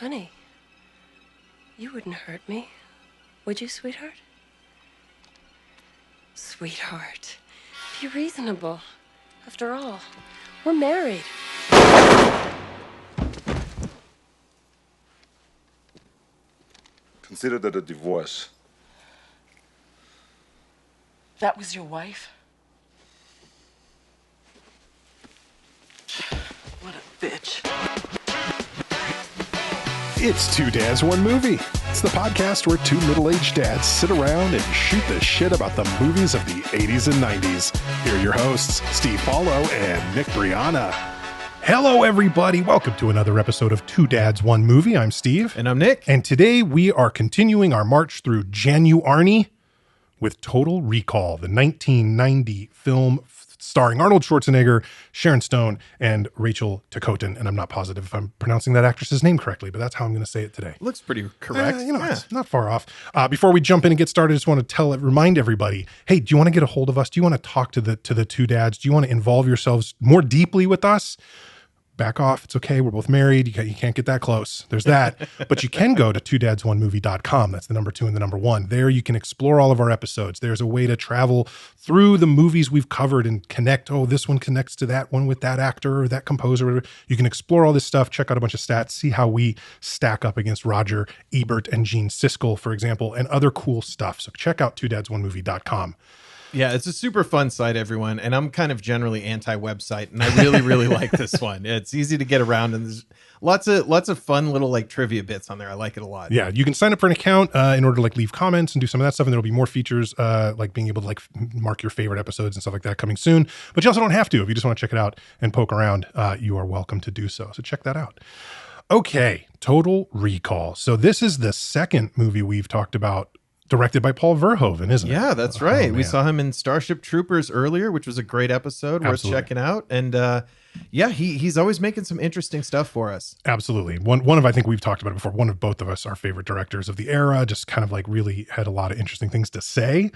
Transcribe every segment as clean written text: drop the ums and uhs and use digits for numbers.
funny. You wouldn't hurt me, would you, sweetheart? Sweetheart, be reasonable. After all, we're married. Consider that a divorce. That was your wife? What a bitch. It's Two Dads, One Movie. It's the podcast where two middle-aged dads sit around and shoot the shit about the movies of the 80s and 90s. Here are your hosts, Steve Paulo and Nick Brianna. Hello, everybody. Welcome to another episode of Two Dads, One Movie. I'm Steve. And I'm Nick. And today we are continuing our march through Arnie with Total Recall, the 1990 film starring Arnold Schwarzenegger, Sharon Stone, and Rachel Ticotin. And I'm not positive if I'm pronouncing that actress's name correctly, but that's how I'm going to say it today. Looks pretty correct. It's not far off. Before we jump in and get started, I just want to remind everybody, hey, do you want to get a hold of us? Do you want to talk to the two dads? Do you want to involve yourselves more deeply with us? Back off. It's okay. We're both married. You can't get that close. There's that. But you can go to twodads1movie.com. That's the number 2 and the number 1. There you can explore all of our episodes. There's a way to travel through the movies we've covered and connect. Oh, this one connects to that one with that actor or that composer. You can explore all this stuff, check out a bunch of stats, see how we stack up against Roger Ebert and Gene Siskel, for example, and other cool stuff. So check out twodads1movie.com. Yeah, it's a super fun site, everyone. And I'm kind of generally anti-website, and I really, really like this one. It's easy to get around, and there's lots of fun little like trivia bits on there. I like it a lot. Yeah, you can sign up for an account in order to like leave comments and do some of that stuff. And there'll be more features like being able to like mark your favorite episodes and stuff like that coming soon. But you also don't have to. If you just want to check it out and poke around, you are welcome to do so. So check that out. Okay, Total Recall. So this is the second movie we've talked about, directed by Paul Verhoeven, isn't it? Yeah, that's right. We saw him in Starship Troopers earlier, which was a great episode. Absolutely. Worth checking out. And yeah, he's always making some interesting stuff for us. Absolutely. One of, I think we've talked about it before, one of both of us, our favorite directors of the era, just kind of like really had a lot of interesting things to say.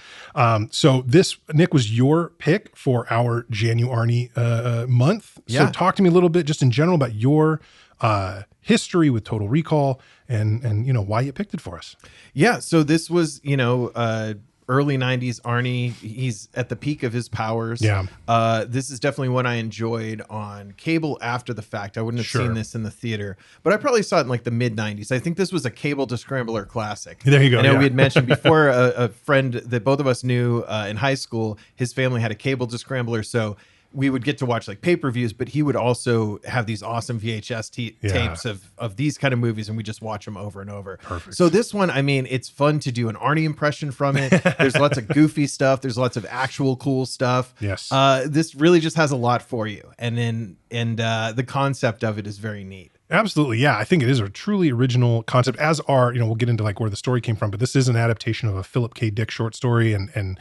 So this, Nick, was your pick for our Arnie month. Yeah. So talk to me a little bit just in general about your history with Total Recall and you know why you picked it for us. Yeah, so this was early 90s Arnie. He's at the peak of his powers. Yeah. This is definitely one I enjoyed on cable after the fact. I wouldn't have Sure. seen this in the theater, but I probably saw it in like the mid 90s. I think this was a cable descrambler classic. There you go. I know yeah. we had mentioned before a friend that both of us knew in high school, his family had a cable descrambler, so we would get to watch like pay-per-views, but he would also have these awesome VHS tapes of these kind of movies, and we just watch them over and over. Perfect. So this one, I mean, it's fun to do an Arnie impression from it. There's lots of goofy stuff. There's lots of actual cool stuff. Yes. This really just has a lot for you. And the concept of it is very neat. Absolutely. Yeah. I think it is a truly original concept, as are, we'll get into like where the story came from, but this is an adaptation of a Philip K. Dick short story. And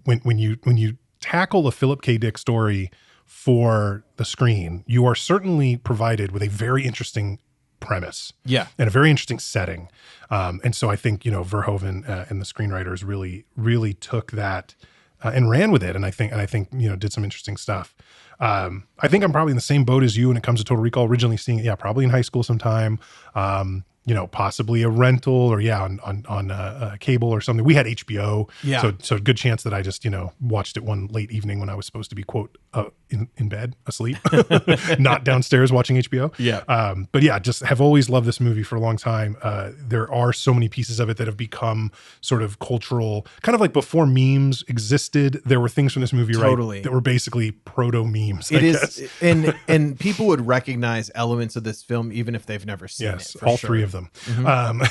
when you tackle a Philip K. Dick story for the screen, you are certainly provided with a very interesting premise. Yeah. And a very interesting setting. And so I think, Verhoeven and the screenwriters really took that and ran with it. And I think, did some interesting stuff. I think I'm probably in the same boat as you when it comes to Total Recall, originally seeing it. Yeah. Probably in high school sometime. Possibly a rental or on cable or something. We had HBO. Yeah. So good chance that I just, watched it one late evening when I was supposed to be, quote, in bed, asleep, not downstairs watching HBO. Yeah. But yeah, just have always loved this movie for a long time. There are so many pieces of it that have become sort of cultural, kind of like before memes existed. There were things from this movie, Totally. right, that were basically proto memes. It is, and people would recognize elements of this film even if they've never seen it. Yes, all sure. three of them. Mm-hmm.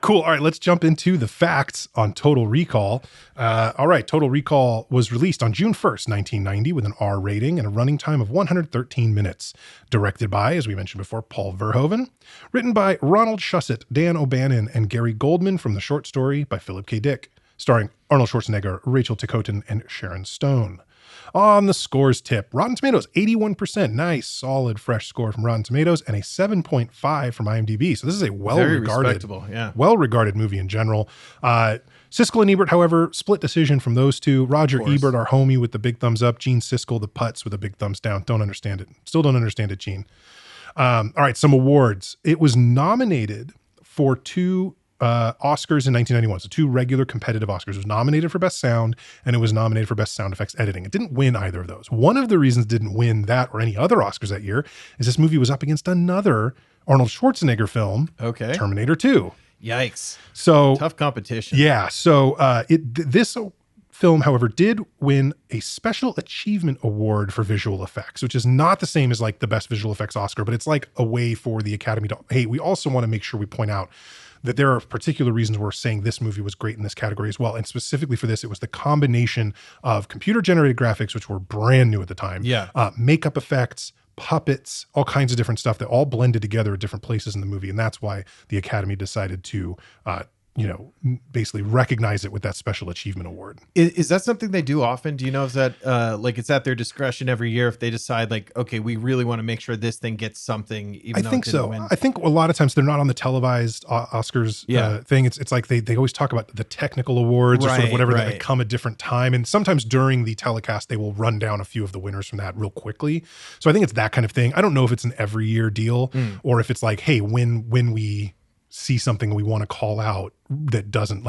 Cool. All right, let's jump into the facts on Total Recall. All right, Total Recall was released on June 1st, 1990 with an R rating and a running time of 113 minutes. Directed by, as we mentioned before, Paul Verhoeven. Written by Ronald Shusett, Dan O'Bannon, and Gary Goldman from the short story by Philip K. Dick. Starring Arnold Schwarzenegger, Rachel Ticotin, and Sharon Stone. On the scores tip, Rotten Tomatoes, 81%. Nice, solid, fresh score from Rotten Tomatoes, and a 7.5 from IMDb. So this is a well-regarded movie in general. Siskel and Ebert, however, split decision from those two. Roger Ebert, our homie, with the big thumbs up. Gene Siskel, the putz, with a big thumbs down. Don't understand it. Still don't understand it, Gene. All right, some awards. It was nominated for 2 Oscars in 1991. So 2 regular competitive Oscars. It was nominated for Best Sound and it was nominated for Best Sound Effects Editing. It didn't win either of those. One of the reasons it didn't win that or any other Oscars that year is this movie was up against another Arnold Schwarzenegger film, Okay. Terminator 2. Yikes. So Tough competition. yeah. So this film, however, did win a Special Achievement Award for visual effects, which is not the same as like the Best Visual Effects Oscar, but it's like a way for the Academy to, hey, we also want to make sure we point out that there are particular reasons we're saying this movie was great in this category as well. And specifically for this, it was the combination of computer-generated graphics, which were brand new at the time, makeup effects, puppets, all kinds of different stuff that all blended together at different places in the movie. And that's why the Academy decided to, basically recognize it with that Special Achievement Award. Is that something they do often? Do you know if that like it's at their discretion every year if they decide like, okay, we really want to make sure this thing gets something, even though I think it didn't so. win? I think a lot of times they're not on the televised Oscars thing. It's like they always talk about the technical awards or sort of whatever that like come a different time. And sometimes during the telecast, they will run down a few of the winners from that real quickly. So I think it's that kind of thing. I don't know if it's an every year deal or if it's like, hey, when we see something we want to call out that doesn't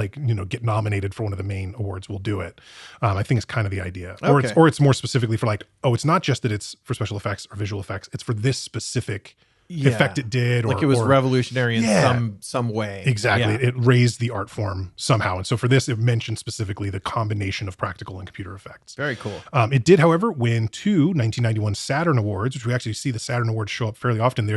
get nominated for one of the main awards, we'll do it. I think it's kind of the idea. Or it's more specifically for like, oh, it's not just that it's for special effects or visual effects. It's for this specific effect it did. Like it was revolutionary in some way. Exactly. It raised the art form somehow. And so for this, it mentioned specifically the combination of practical and computer effects. Very cool. It did, however, win 2 1991 Saturn Awards, which we actually see the Saturn Awards show up fairly often.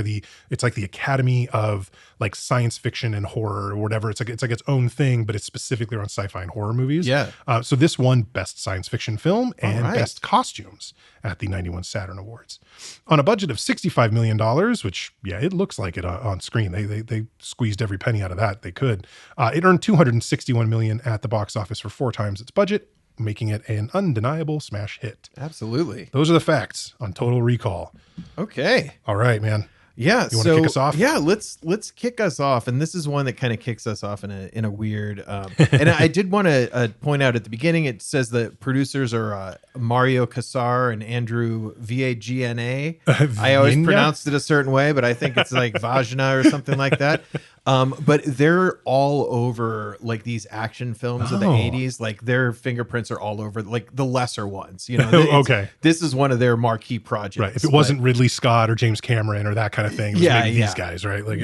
It's like the Academy of like science fiction and horror or whatever. It's like its own thing, but it's specifically around sci-fi and horror movies. Yeah. So this won Best Science Fiction Film and Best Costumes at the 91 Saturn Awards. On a budget of $65 million, which it looks like it on screen. They squeezed every penny out of that they could. It earned $261 million at the box office for 4 times its budget, making it an undeniable smash hit. Absolutely. Those are the facts on Total Recall. Okay. All right, man. Yeah. You want to kick us off? Yeah, let's kick us off. And this is one that kind of kicks us off in a weird. And I did want to point out at the beginning, it says the producers are Mario Casar and Andrew Vagna. I always pronounced it a certain way, but I think it's like Vagina or something like that. But they're all over like these action films of the 80s. Like their fingerprints are all over like the lesser ones, okay. This is one of their marquee projects. Right. If it wasn't Ridley Scott or James Cameron or that kind of thing, it was maybe these guys, right? Like,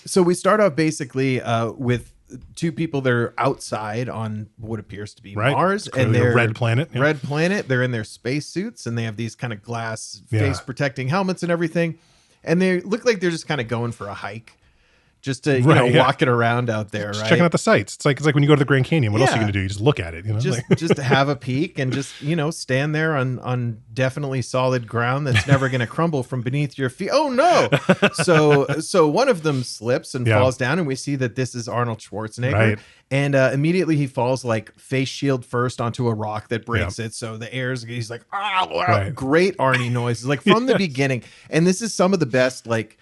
So we start off basically with 2 people that are outside on what appears to be Mars, and they're red planet. Red planet. They're in their spacesuits and they have these kind of glass face protecting helmets and everything. And they look like they're just kind of going for a hike, just to walking around out there, just checking out the sights. It's like when you go to the Grand Canyon. What else are you going to do? You just look at it, Just have a peek and just stand there on definitely solid ground that's never going to crumble from beneath your feet. Oh no! So one of them slips and falls down, and we see that this is Arnold Schwarzenegger. Right. And immediately he falls like face shield first onto a rock that breaks it. So the air's, he's like, great Arnie noises, like from the beginning. And this is some of the best, like,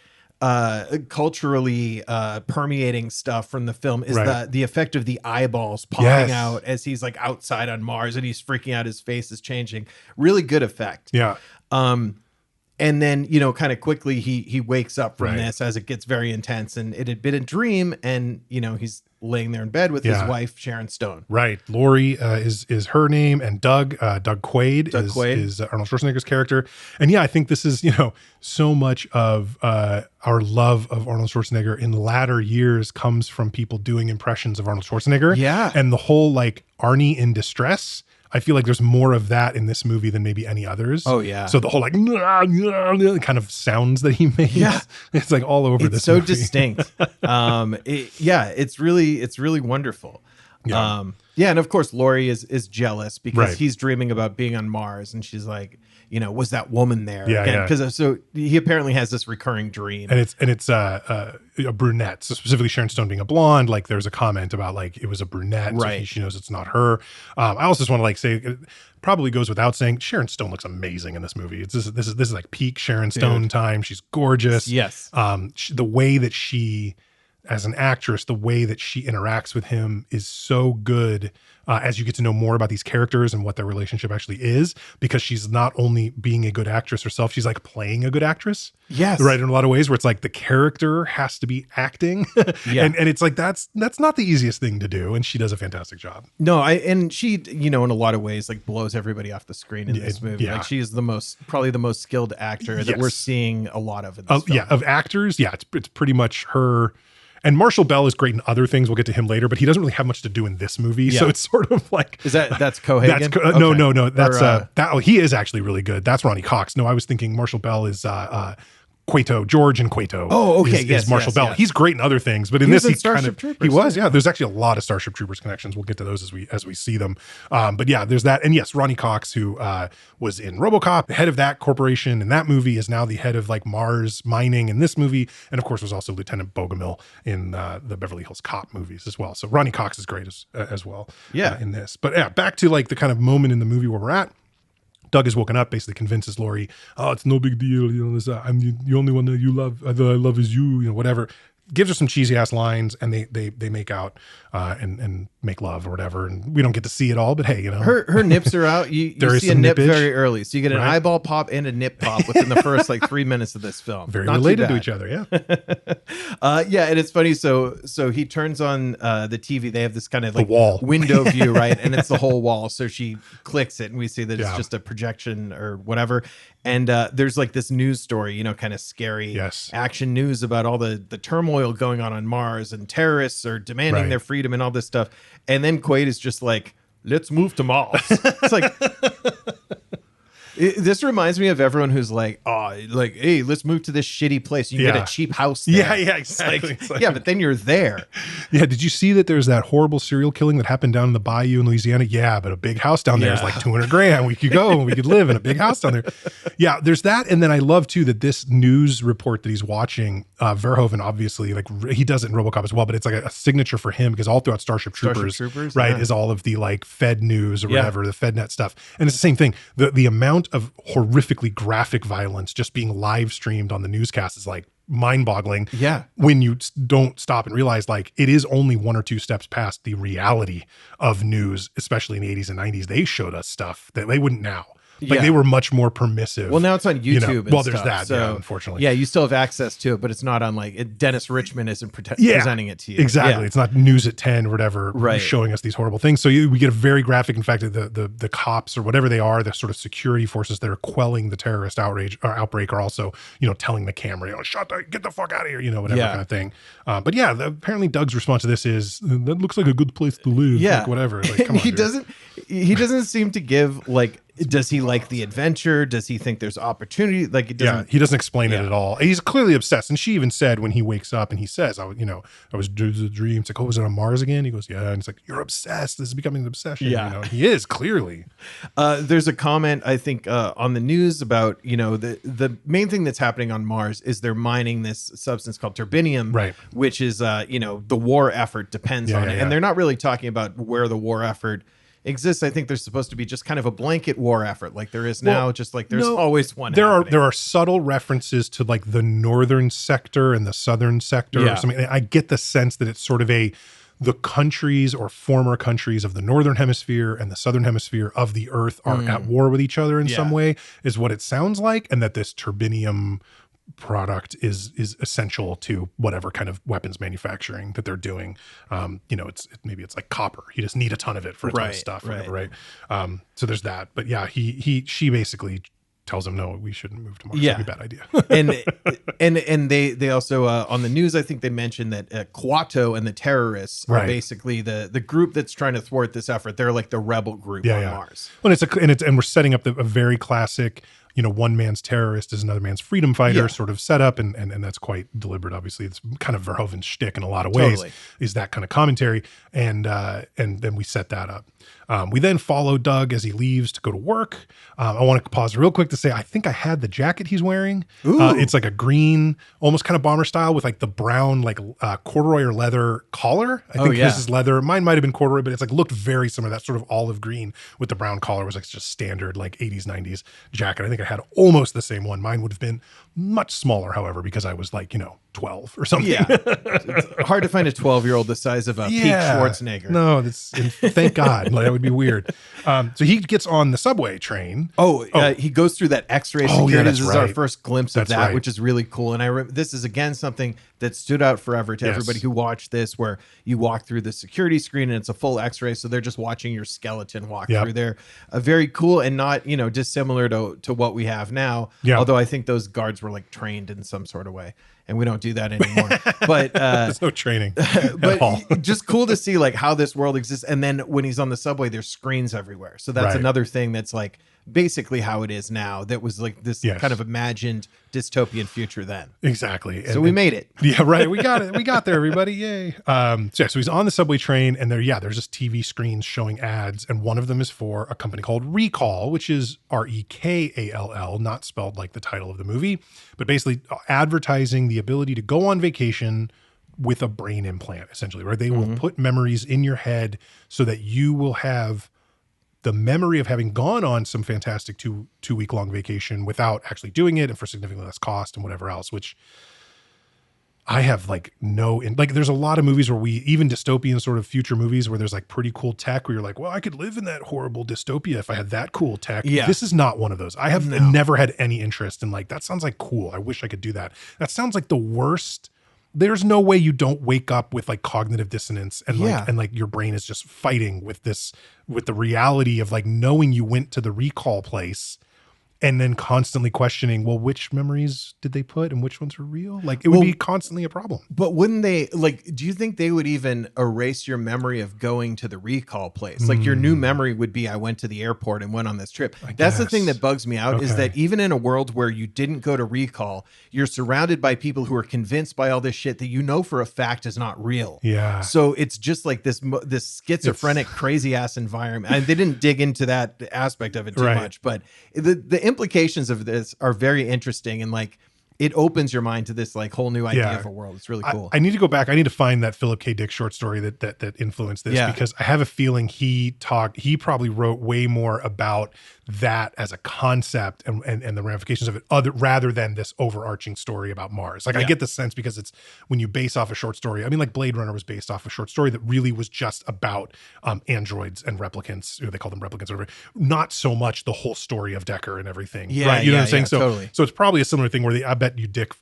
culturally permeating stuff from the film is the effect of the eyeballs popping out as he's like outside on Mars and he's freaking out, his face is changing. Really good effect. Yeah. And then, kind of quickly he wakes up from this as it gets very intense, and it had been a dream, and he's laying there in bed with his wife, Sharon Stone. Right. Lori is her name, and Doug Quaid is Arnold Schwarzenegger's character. And I think this is, so much of our love of Arnold Schwarzenegger in latter years comes from people doing impressions of Arnold Schwarzenegger. Yeah. And the whole like Arnie in distress, I feel like there's more of that in this movie than maybe any others. Oh yeah. So the whole like kind of sounds that he makes, it's like all over this movie. It's so distinct. It's really wonderful. Yeah. And of course Lori is jealous because he's dreaming about being on Mars, and she's like, was that woman there? Because so he apparently has this recurring dream, and it's a brunette. So specifically Sharon Stone being a blonde, like there's a comment about like it was a brunette, right? So she knows it's not her. I also just want to like say, it probably goes without saying, Sharon Stone looks amazing in this movie. This is like peak Sharon Stone time. She's gorgeous. Yes. The way that she as an actress, the way that she interacts with him is so good as you get to know more about these characters and what their relationship actually is, because she's not only being a good actress herself, she's like playing a good actress. Yes. Right. In a lot of ways where it's like the character has to be acting. Yeah. and it's like, that's not the easiest thing to do. And she does a fantastic job. No, and she, you know, in a lot of ways, like blows everybody off the screen in this movie. Yeah. Like she is probably the most skilled actor that we're seeing a lot of in this film. Yeah. Of actors. Yeah. It's pretty much her. And Marshall Bell is great in other things. We'll get to him later, but he doesn't really have much to do in this movie. Yeah. So it's sort of like, that's Cohagen? No. That's he is actually really good. That's Ronnie Cox. No, I was thinking Marshall Bell is Quato, George and Quato. Oh, okay. Is Marshall Bell. Yes. He's great in other things, but in this, he was. Yeah, there's actually a lot of Starship Troopers connections. We'll get to those as we see them. But yeah, there's that. And yes, Ronnie Cox, who was in RoboCop, the head of that corporation in that movie, is now the head of like Mars Mining in this movie, and of course was also Lieutenant Bogomil in the Beverly Hills Cop movies as well. So Ronnie Cox is great as well. Yeah, in this. But yeah, back to like the kind of moment in the movie where we're at. Doug is woken up, basically convinces Lori, "Oh, it's no big deal. You know, I'm the only one that you love. That I love is you. You know, whatever." Gives her some cheesy ass lines, and they make out and make love or whatever. And we don't get to see it all, but hey, you know, her nips are out. You see a nip very early, so you get an eyeball pop and a nip pop within the first like 3 minutes of this film. Very not related to each other, yeah. Yeah, and it's funny. So he turns on the TV. They have this kind of like wall window view, right? And it's the whole wall. So she clicks it, and we see that it's just a projection or whatever. And there's like this news story, you know, kind of scary action news about all the turmoil going on Mars, and terrorists are demanding their freedom and all this stuff. And then Quaid is just like, let's move to Mars. It's like, this reminds me of everyone who's like, oh, like, hey, let's move to this shitty place. You can get a cheap house there. Yeah, exactly. It's like, yeah, but then you're there. Yeah, did you see that there's that horrible serial killing that happened down in the bayou in Louisiana? Yeah, but a big house down there is like $200,000. We could go and we could live in a big house down there. Yeah, there's that. And then I love too that this news report that he's watching, Verhoeven, obviously, like he does it in RoboCop as well, but it's like a signature for him because all throughout Starship Troopers right, is all of the like Fed news or whatever, the FedNet stuff. And it's the same thing. The amount of horrifically graphic violence just being live streamed on the newscast is like mind-boggling. Yeah. When you don't stop and realize like it is only one or two steps past the reality of news, especially in the 80s and 90s. They showed us stuff that they wouldn't now. Like they were much more permissive. Well, now it's on YouTube. You know? And well, stuff, there's that. so, yeah, unfortunately. Yeah, you still have access to it, but it's not on like Dennis Richmond isn't presenting it to you. Exactly. It's not news at 10 or whatever, showing us these horrible things. So we get a very graphic. In fact, the cops or whatever they are, the sort of security forces that are quelling the terrorist outrage or outbreak are also, you know, telling the camera, you know, get the fuck out of here, you know, whatever kind of thing. But yeah, apparently Doug's response to this is that looks like a good place to live. Yeah, like, whatever. Like, come on, he doesn't seem to give like. Does he like the adventure? Does he think there's opportunity? Like, it doesn't. Yeah, he doesn't explain it at all. He's clearly obsessed. And she even said when he wakes up and he says, I was doing a dream. It's like, oh, was it on Mars again? He goes, yeah. And it's like, you're obsessed. This is becoming an obsession. Yeah. You know, he is clearly. There's a comment, I think, on the news about, you know, the main thing that's happening on Mars is they're mining this substance called turbinium, which is, you know, the war effort depends on it. And they're not really talking about where the war effort exists. I think there's supposed to be just kind of a blanket war effort like there is now, just like there's always one. There are subtle references to like the northern sector and the southern sector or something. I get the sense that it's sort of the countries or former countries of the northern hemisphere and the southern hemisphere of the earth are at war with each other in some way, is what it sounds like, and that this turbinium product is essential to whatever kind of weapons manufacturing that they're doing. You know, maybe it's like copper. You just need a ton of it for a ton of stuff, whatever, right? So there's that. But yeah, she basically tells him, no, we shouldn't move to Mars. Yeah, it'd be a bad idea. and they also on the news, I think they mentioned that Kuato and the terrorists are basically the group that's trying to thwart this effort. They're like the rebel group on Mars. Well, and we're setting up a very classic, you know, one man's terrorist is another man's freedom fighter sort of setup. And that's quite deliberate. Obviously, it's kind of Verhoeven's shtick in a lot of ways, is that kind of commentary. And then we set that up. We then follow Doug as he leaves to go to work. I want to pause real quick to say, I think I had the jacket he's wearing. It's like a green, almost kind of bomber style with like the brown, like corduroy or leather collar. I think his is leather. Mine might've been corduroy, but it's like looked very similar. That sort of olive green with the brown collar was like just standard, like 80s, 90s jacket. I think I had almost the same one. Mine would have been much smaller, however, because I was like, you know, 12 or something. Yeah. It's hard to find a 12-year-old the size of a peak Schwarzenegger. No, thank God. Like, that would be weird. So he gets on the subway train. He goes through that X-ray security. Yeah, that's this is right. our first glimpse of That's that, right. which is really cool. And this is again something that stood out forever to everybody who watched this, where you walk through the security screen and it's a full X-ray, so they're just watching your skeleton walk through there. Very cool, and not dissimilar to what we have now. Yeah. Although I think those guards were like trained in some sort of way, and we don't do that anymore. But there's no training at all. Just cool to see like how this world exists. And then when he's on the subway, there's screens everywhere. So that's another thing that's like basically how it is now. That was like this kind of imagined dystopian future then. Exactly. So we made it. Yeah, right. We got it. We got there, everybody. Yay. So he's on the subway train, and there's just TV screens showing ads, and one of them is for a company called Recall, which is Rekall, not spelled like the title of the movie, but basically advertising the ability to go on vacation with a brain implant, essentially, where they will put memories in your head so that you will have the memory of having gone on some fantastic two-week long vacation without actually doing it, and for significantly less cost and whatever else, which I have there's a lot of movies where even dystopian sort of future movies where there's like pretty cool tech where you're like, well, I could live in that horrible dystopia if I had that cool tech. Yeah. This is not one of those. I have never had any interest in that sounds like cool. I wish I could do that. That sounds like the worst. There's no way you don't wake up with like cognitive dissonance and your brain is just fighting with the reality of like knowing you went to the recall place and then constantly questioning, well, which memories did they put and which ones are real? Like it would be constantly a problem. But wouldn't they do you think they would even erase your memory of going to the recall place? Like your new memory would be, I went to the airport and went on this trip. That's the thing that bugs me out is that even in a world where you didn't go to recall, you're surrounded by people who are convinced by all this shit that for a fact is not real. Yeah. So it's just like this schizophrenic, crazy ass environment. And they didn't dig into that aspect of it too much, but the implications of this are very interesting, and like it opens your mind to this like whole new idea of a world. It's really cool. I need to go back. I need to find that Philip K. Dick short story that influenced this because I have a feeling he probably wrote way more about that as a concept and the ramifications of it rather than this overarching story about Mars. Like I get the sense because it's when you base off a short story. I mean, like Blade Runner was based off a short story that really was just about androids and replicants. They call them replicants or whatever. Not so much the whole story of Decker and everything. Yeah, right? You know what I'm saying? So totally. So it's probably a similar thing where I bet you Dick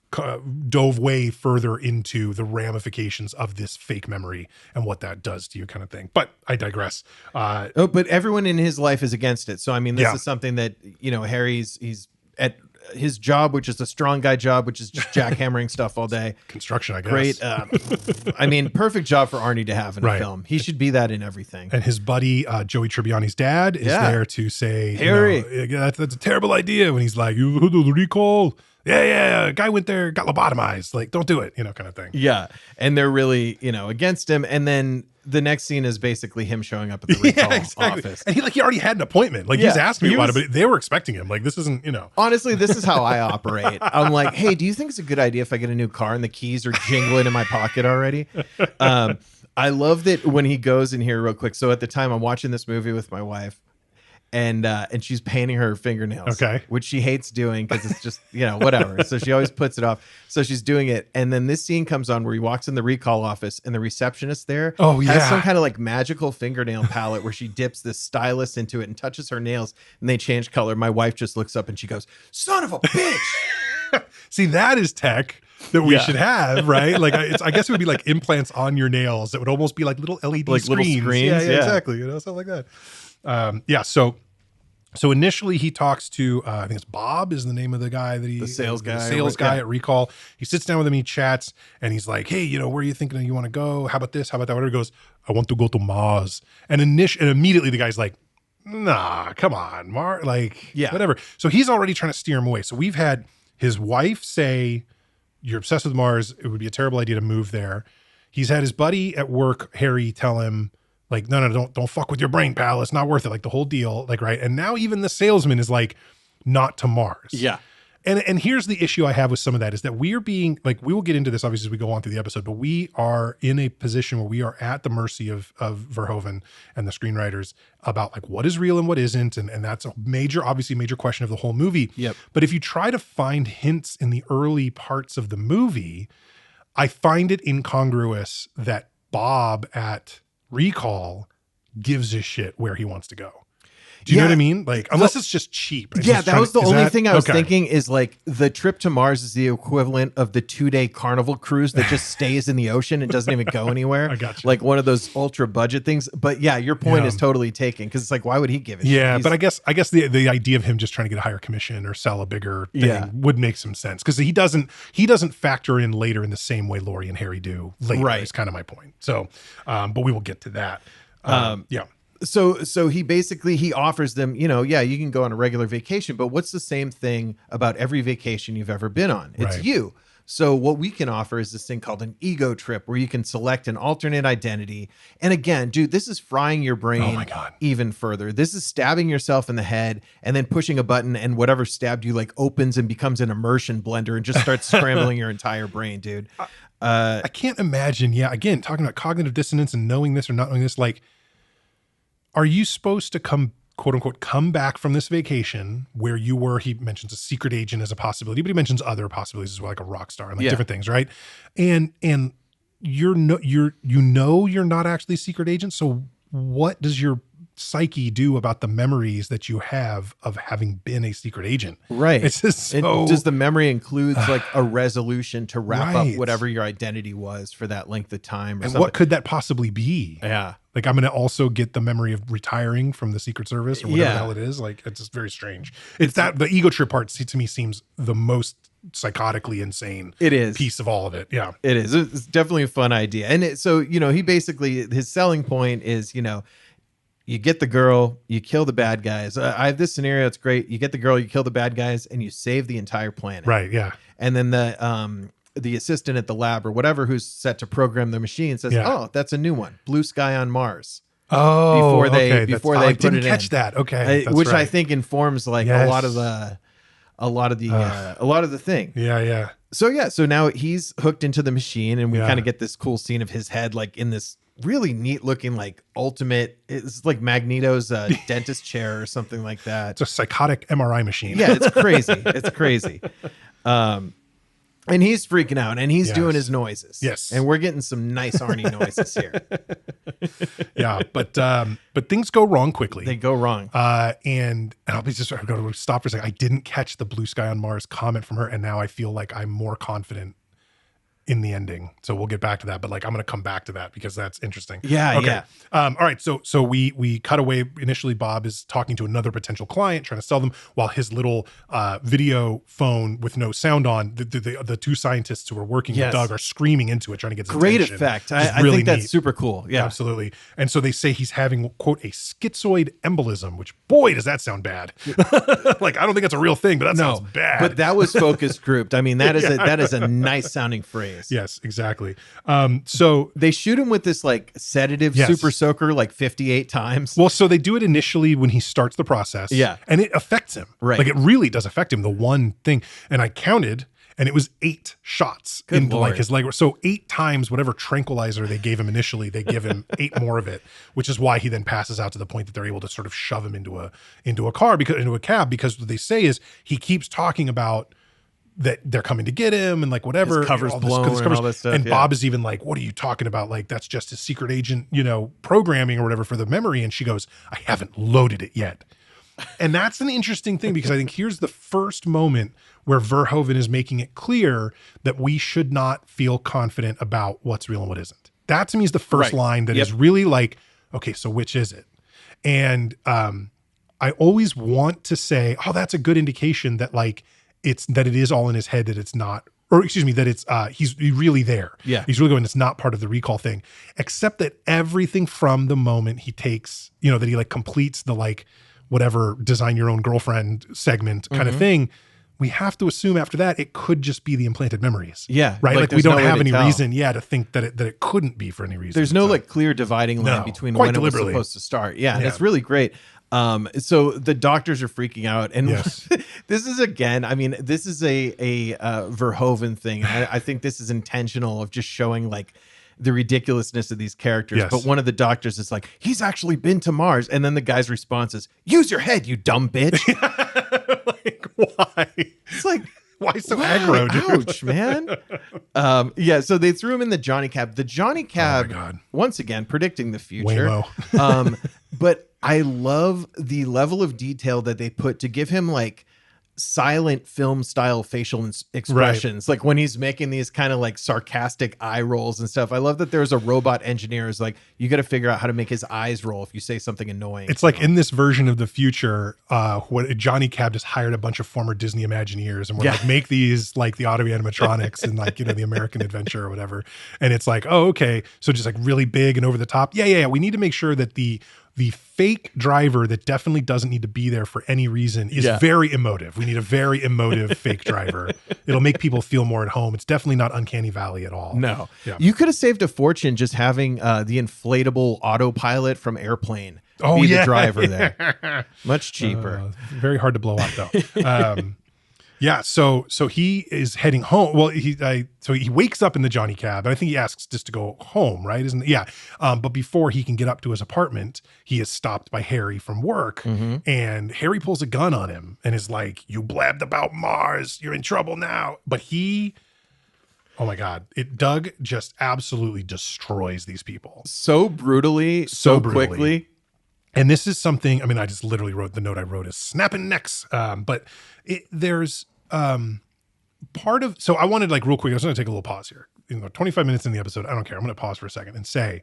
dove way further into the ramifications of this fake memory and what that does to you kind of thing. But I digress. But everyone in his life is against it. So, I mean, this is something that, he's at his job, which is a strong guy job, which is just jackhammering stuff all day. Construction, I guess. Great. I mean, perfect job for Arnie to have in a film. He should be that in everything. And his buddy, Joey Tribbiani's dad, is there to say, Harry, that's a terrible idea. When he's like, you the recall. Yeah. Guy went there, got lobotomized. Like, don't do it, kind of thing. Yeah. And they're really, against him. And then the next scene is basically him showing up at the recall office. And he already had an appointment. Like he's asked me about it, but they were expecting him. Like this isn't, Honestly, this is how I operate. I'm like, hey, do you think it's a good idea if I get a new car and the keys are jingling in my pocket already? I love that when he goes in here real quick. So at the time I'm watching this movie with my wife. And she's painting her fingernails, which she hates doing because it's just, whatever. So she always puts it off. So she's doing it. And then this scene comes on where he walks in the recall office and the receptionist there has some kind of like magical fingernail palette where she dips this stylus into it and touches her nails and they change color. My wife just looks up and she goes, son of a bitch. See, that is tech that we should have, right? Like, I guess it would be like implants on your nails. It would almost be like little LED screens. Little screens. Yeah, exactly. Something like that. So initially he talks to I think it's Bob is the name of the guy that the sales guy at Recall. He sits down with him, he chats, and he's like, hey, where are you thinking you want to go? How about this? How about that? Whatever. He goes, I want to go to Mars. And immediately the guy's like, nah, come on, whatever. So he's already trying to steer him away. So we've had his wife say, you're obsessed with Mars. It would be a terrible idea to move there. He's had his buddy at work, Harry, tell him, like, no, don't fuck with your brain, pal. It's not worth it. Like the whole deal, like, right. And now even the salesman is like, not to Mars. Yeah. And here's the issue I have with some of that is that we are being like, we will get into this obviously as we go on through the episode, but we are in a position where we are at the mercy of Verhoeven and the screenwriters about like what is real and what isn't. And that's obviously major question of the whole movie. Yep. But if you try to find hints in the early parts of the movie, I find it incongruous that Bob at Recall gives a shit where he wants to go. Do you know what I mean? Like, unless it's just cheap. Yeah, that was the only thing I was thinking is like the trip to Mars is the equivalent of the 2-day Carnival cruise that just stays in the ocean and doesn't even go anywhere. I got you. Like one of those ultra budget things. But yeah, your point is totally taken because it's like, why would he give it? Yeah, but I guess the idea of him just trying to get a higher commission or sell a bigger thing would make some sense because he doesn't factor in later in the same way Laurie and Harry do later. Right, is kind of my point. So, but we will get to that. Yeah. So he offers them, you can go on a regular vacation, but what's the same thing about every vacation you've ever been on? It's you. So what we can offer is this thing called an ego trip where you can select an alternate identity. And again, dude, this is frying your brain even further. This is stabbing yourself in the head and then pushing a button and whatever stabbed you like opens and becomes an immersion blender and just starts scrambling your entire brain, dude. I can't imagine. Yeah. Again, talking about cognitive dissonance and knowing this or not knowing this, like, are you supposed to quote unquote, come back from this vacation where you were, he mentions a secret agent as a possibility, but he mentions other possibilities as well, like a rock star and like different things. Right. And you're not actually a secret agent. So what does your psyche do about the memories that you have of having been a secret agent? Right. It's just does the memory includes like a resolution to wrap up whatever your identity was for that length of time? Or and something? What could that possibly be? Yeah. Like, I'm going to also get the memory of retiring from the Secret Service or whatever the hell it is. Like, it's just very strange. It's that the ego trip part to me seems the most psychotically insane piece of all of it. Yeah, it is. It's definitely a fun idea. And so, he basically, his selling point is, you get the girl, you kill the bad guys. I have this scenario. It's great. You get the girl, you kill the bad guys, and you save the entire planet. Right. Yeah. And then the assistant at the lab or whatever who's set to program the machine says, "Oh, that's a new one. Blue sky on Mars." Oh, before they put I it didn't catch in. that. Okay, which I think informs like a lot of the thing. Yeah. So now he's hooked into the machine, and we kind of get this cool scene of his head like in this really neat looking like ultimate. It's like Magneto's dentist chair or something like that. It's a psychotic MRI machine. Yeah, it's crazy. It's crazy. And he's freaking out and he's doing his noises. Yes. And we're getting some nice Arnie noises here. Yeah. But things go wrong quickly. They go wrong. And I'll be just going to stop for a second. I didn't catch the blue sky on Mars comment from her. And now I feel like I'm more confident in the ending. So we'll get back to that, but like, I'm going to come back to that because that's interesting. Yeah. Okay. Yeah. All right. So we cut away. Initially, Bob is talking to another potential client, trying to sell them while his little video phone with no sound on, the two scientists who are working with Doug are screaming into it, trying to get his great attention. Effect. I think that's super cool. Yeah, absolutely. And so they say he's having, quote, a schizoid embolism, which boy, does that sound bad. Like, I don't think that's a real thing, but that sounds bad. But that was focus grouped. I mean, that is a nice sounding phrase. Yes, exactly. So they shoot him with this like sedative super soaker like 58 times. Well, so they do it initially when he starts the process. Yeah. And it affects him. Right. Like, it really does affect him, the one thing. And I counted, and it was 8 shots into like his leg. So 8 times whatever tranquilizer they gave him initially, they give him 8 more of it, which is why he then passes out to the point that they're able to sort of shove him into a cab, because what they say is he keeps talking about that they're coming to get him and like whatever. His cover's blown and all this stuff. And Bob is even like, what are you talking about? Like, that's just his secret agent, programming or whatever for the memory. And she goes, I haven't loaded it yet. And that's an interesting thing because I think here's the first moment where Verhoeven is making it clear that we should not feel confident about what's real and what isn't. That to me is the first line that is really like, okay, so which is it? And I always want to say, oh, that's a good indication that like, that it is all in his head, that it's not, or excuse me, that it's, he's really there. Yeah. He's really going, it's not part of the recall thing, except that everything from the moment he takes, that he like completes the like, whatever design your own girlfriend segment kind of thing, we have to assume after that, it could just be the implanted memories. Yeah. Right. Like we don't have any reason, to think that it couldn't be for any reason. There's no like clear dividing line between when it was supposed to start. Yeah. And it's really great. So the doctors are freaking out, and this is again, I mean, this is a Verhoeven thing. I think this is intentional of just showing like the ridiculousness of these characters. But one of the doctors is like, he's actually been to Mars. And then the guy's response is, use your head, you dumb bitch. Like, why? It's like, Why so aggro, dude? Ouch, man. So they threw him in the Johnny Cab. The Johnny Cab, once again, predicting the future. Waymo. But I love the level of detail that they put to give him like silent film style facial expressions, like when he's making these kind of like sarcastic eye rolls and stuff. I love that there's a robot engineer who's like, you got to figure out how to make his eyes roll if you say something annoying. It's like in this version of the future, what Johnny Cab just hired a bunch of former Disney Imagineers and we're like, make these like the auto animatronics and like, the American Adventure or whatever. And it's like, oh, okay. So just like really big and over the top. Yeah. We need to make sure that the fake driver that definitely doesn't need to be there for any reason is very emotive. We need a very emotive fake driver. It'll make people feel more at home. It's definitely not Uncanny Valley at all. No. Yeah. You could have saved a fortune just having the inflatable autopilot from Airplane be the driver there. Much cheaper. Very hard to blow up though. So he is heading home. Well, so he wakes up in the Johnny Cab, and I think he asks just to go home, right? Isn't it? Yeah. But before he can get up to his apartment, he is stopped by Harry from work, and Harry pulls a gun on him and is like, "You blabbed about Mars. You're in trouble now." But oh my God, Doug just absolutely destroys these people so brutally, so quickly. And this is something, I mean, I just literally wrote the note I wrote is snapping necks. But there's part of, so I wanted like real quick, I was going to take a little pause here. 25 minutes in the episode, I don't care. I'm going to pause for a second and say,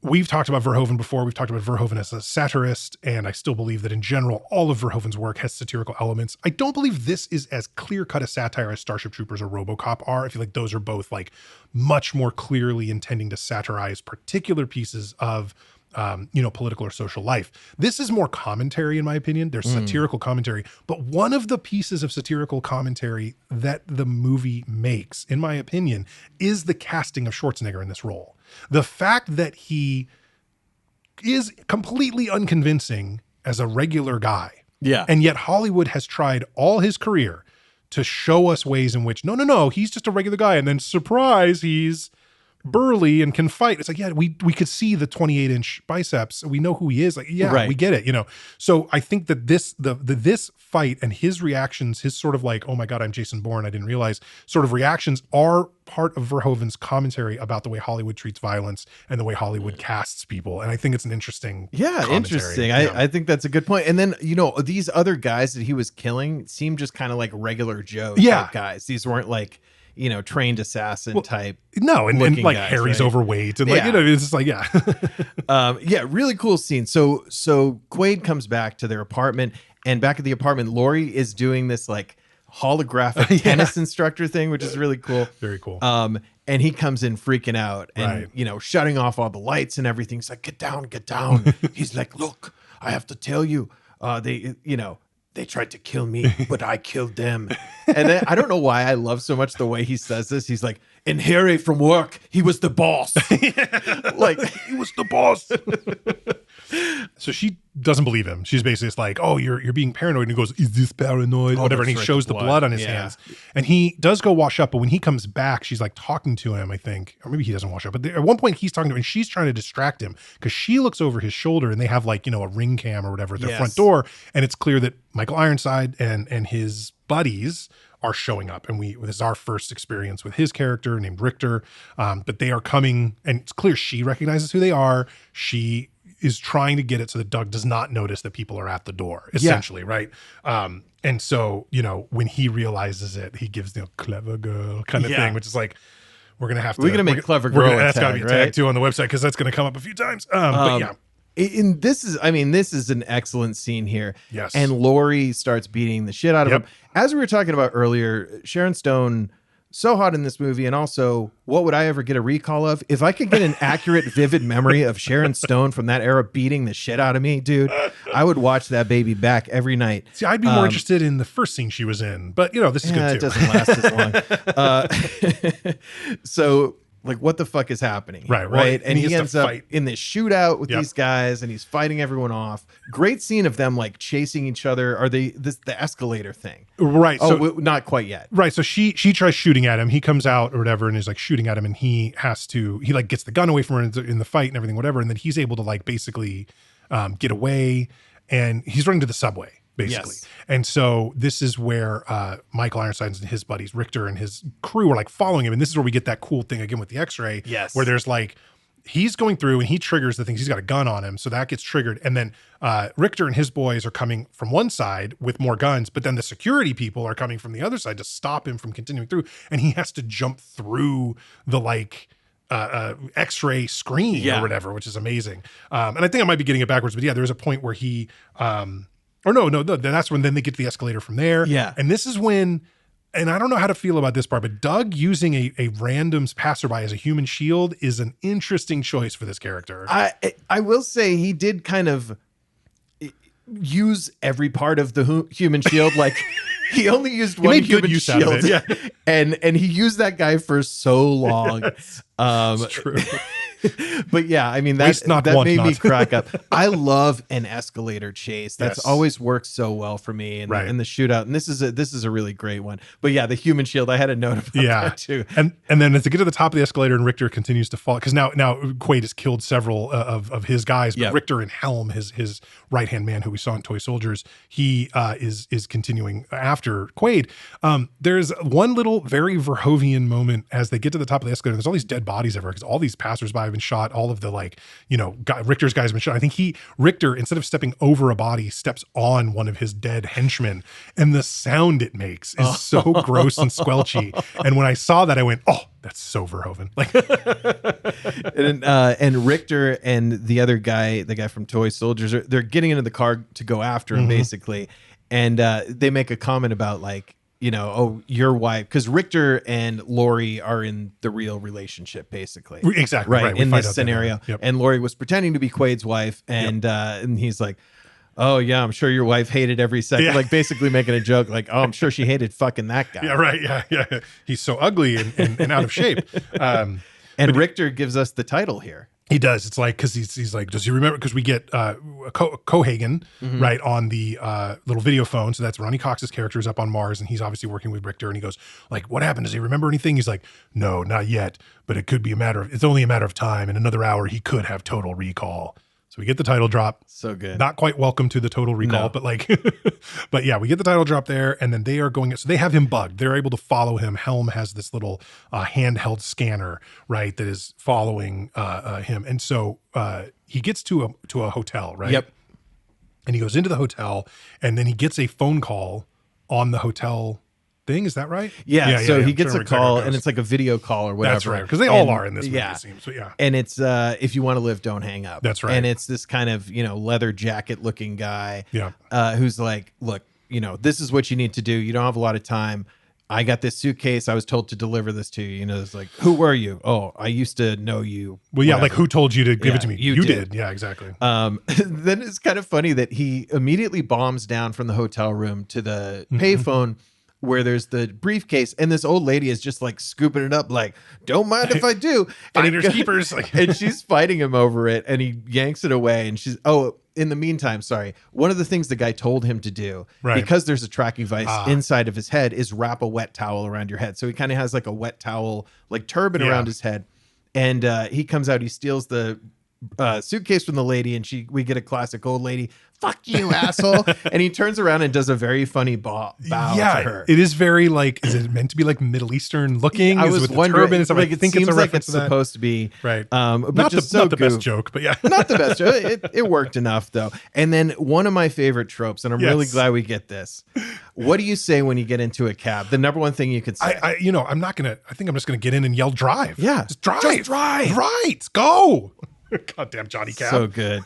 we've talked about Verhoeven before. We've talked about Verhoeven as a satirist. And I still believe that in general, all of Verhoeven's work has satirical elements. I don't believe this is as clear-cut a satire as Starship Troopers or RoboCop are. I feel like those are both like much more clearly intending to satirize particular pieces of political or social life. This is more commentary, in my opinion. There's satirical commentary, but one of the pieces of satirical commentary that the movie makes, in my opinion, is the casting of Schwarzenegger in this role. The fact that he is completely unconvincing as a regular guy. Yeah. And yet Hollywood has tried all his career to show us ways in which, no, he's just a regular guy. And then surprise, he's burly and can fight. It's like, yeah, we could see the 28-inch biceps. We know who he is. Like, yeah, we get it, So I think that this fight and his reactions, his sort of like, oh my God, I'm Jason Bourne, I didn't realize, sort of reactions are part of Verhoeven's commentary about the way Hollywood treats violence and the way Hollywood casts people. And I think it's an interesting commentary. Interesting. I think that's a good point. And then, these other guys that he was killing seemed just kind of like regular Joe type guys. These weren't like, trained assassin type. No, and like guys, Harry's overweight and like, it's just like, really cool scene. So Quaid comes back to their apartment, and back at the apartment, Lori is doing this like holographic tennis instructor thing, which is really cool. Very cool. And he comes in freaking out and, shutting off all the lights and everything. He's like, get down. He's like, look, I have to tell you, they tried to kill me, but I killed them. And then I don't know why I love so much the way he says this. He's like, and Harry from work, he was the boss. Like, he was the boss. So she doesn't believe him. She's basically just like, oh, you're being paranoid. And he goes, is this paranoid? Whatever. And he shows the blood on his hands. And he does go wash up. But when he comes back, she's like talking to him, I think. Or maybe he doesn't wash up. But at one point he's talking to him and she's trying to distract him because she looks over his shoulder and they have like, a ring cam or whatever at their front door. And it's clear that Michael Ironside and his buddies are showing up. And this is our first experience with his character named Richter. But they are coming and it's clear she recognizes who they are. She is trying to get it so that Doug does not notice that people are at the door, essentially, right? And so, when he realizes it, he gives the clever girl kind of thing, which is like, we're going to make clever girl. That's got to be a tag too on the website because that's going to come up a few times. But yeah. This is an excellent scene here. Yes. And Lori starts beating the shit out of him. As we were talking about earlier, Sharon Stone, so hot in this movie. And also, what would I ever get a recall of? If I could get an accurate, vivid memory of Sharon Stone from that era beating the shit out of me, dude, I would watch that baby back every night. See, I'd be more interested in the first scene she was in. But, this is good too. It doesn't last as long. So, like, what the fuck is happening? Right. And he ends up in this shootout with these guys and he's fighting everyone off. Great scene of them like chasing each other. Are they the escalator thing? Right. So not quite yet. Right. So she tries shooting at him. He comes out or whatever and is like shooting at him and he like gets the gun away from her in the fight and everything, whatever. And then he's able to like basically get away and he's running to the subway. basically. Yes. And so this is where Michael Ironside and his buddies, Richter and his crew, are like following him. And this is where we get that cool thing again with the X-ray, Yes. where there's like, he's going through and he triggers the things. He's got a gun on him. So that gets triggered. And then Richter and his boys are coming from one side with more guns, but then the security people are coming from the other side to stop him from continuing through. And he has to jump through the like X-ray screen or whatever, which is amazing. And I think I might be getting it backwards, but yeah, there's a point where he, or no, that's when then they get to the escalator from there. Yeah. And this is when, and I don't know how to feel about this part, but Doug using a random passerby as a human shield is an interesting choice for this character. I will say he did kind of use every part of the human shield. Like he only used one human shield, and he used that guy for so long. It's true. But yeah, I mean, that made me crack up. I love an escalator chase. That's always worked so well for me in the shootout. And this is a really great one. But yeah, the human shield, I had a note about that too. And then as they get to the top of the escalator and Richter continues to fall, because now Quaid has killed several of his guys, but Richter and Helm, his right-hand man who we saw in Toy Soldiers, he is continuing after Quaid. There's one little very Verhoeven moment as they get to the top of the escalator. There's all these dead bodies everywhere because all these passersby have been shot. All of the Richter's guys have been shot. I think Richter, instead of stepping over a body, steps on one of his dead henchmen, and the sound it makes is so gross and squelchy. And when I saw that, I went, "Oh, that's so Verhoeven!" Like, and Richter and the other guy, the guy from Toy Soldiers, they're getting into the car to go after him, basically, and they make a comment about like, oh, your wife, because Richter and Lori are in the real relationship, basically. Exactly. Right. In this scenario. Yep. And Lori was pretending to be Quaid's wife. And and he's like, oh, yeah, I'm sure your wife hated every second. Yeah. Like basically making a joke like, oh, I'm sure she hated fucking that guy. Yeah, right. Yeah. He's so ugly and out of shape. And Richter gives us the title here. He does. It's like, because he's like, does he remember? Because we get Cohagen right on the little video phone. So that's Ronnie Cox's character is up on Mars, and he's obviously working with Richter. And he goes, like, what happened? Does he remember anything? He's like, no, not yet. But it could be it's only a matter of time. In another hour, he could have total recall. So we get the title drop. So good. Not quite welcome to the total recall, but like, but yeah, we get the title drop there, and then they are going. So they have him bugged. They're able to follow him. Helm has this little handheld scanner, right, that is following him, and so he gets to a hotel, right? Yep. And he goes into the hotel, and then he gets a phone call on the hotel thing. Is that right? Yeah. So he gets a call, and it's like a video call or whatever. That's right, because they all are in this movie, it seems. But yeah. And it's if you want to live, don't hang up. That's right. And it's this kind of leather jacket looking guy, who's like, look, this is what you need to do. You don't have a lot of time. I got this suitcase. I was told to deliver this to you. It's like, who were you? Oh, I used to know you. Well, yeah, like who told you to give it to me? You did. Yeah, exactly. Then it's kind of funny that he immediately bombs down from the hotel room to the payphone where there's the briefcase, and this old lady is just like scooping it up, like, don't mind if I do. Finders keepers. And she's fighting him over it, and he yanks it away. And she's, in the meantime, one of the things the guy told him to do, because there's a tracking device inside of his head, is wrap a wet towel around your head. So he kind of has like a wet towel, like turban around his head. And he comes out, he steals the suitcase from the lady, and we get a classic old lady, fuck you, asshole. And he turns around and does a very funny bow to her. It is very like, is it meant to be like Middle Eastern looking? I was wondering. Like, I think it's a reference it's supposed to be. Right. But not the best joke, but yeah. Not the best joke. It worked enough though. And then one of my favorite tropes, and I'm really glad we get this. What do you say when you get into a cab? The number one thing you could say. I think I'm just going to get in and yell drive. Yeah. Just drive. Right. Go. Goddamn Johnny Cab. So good.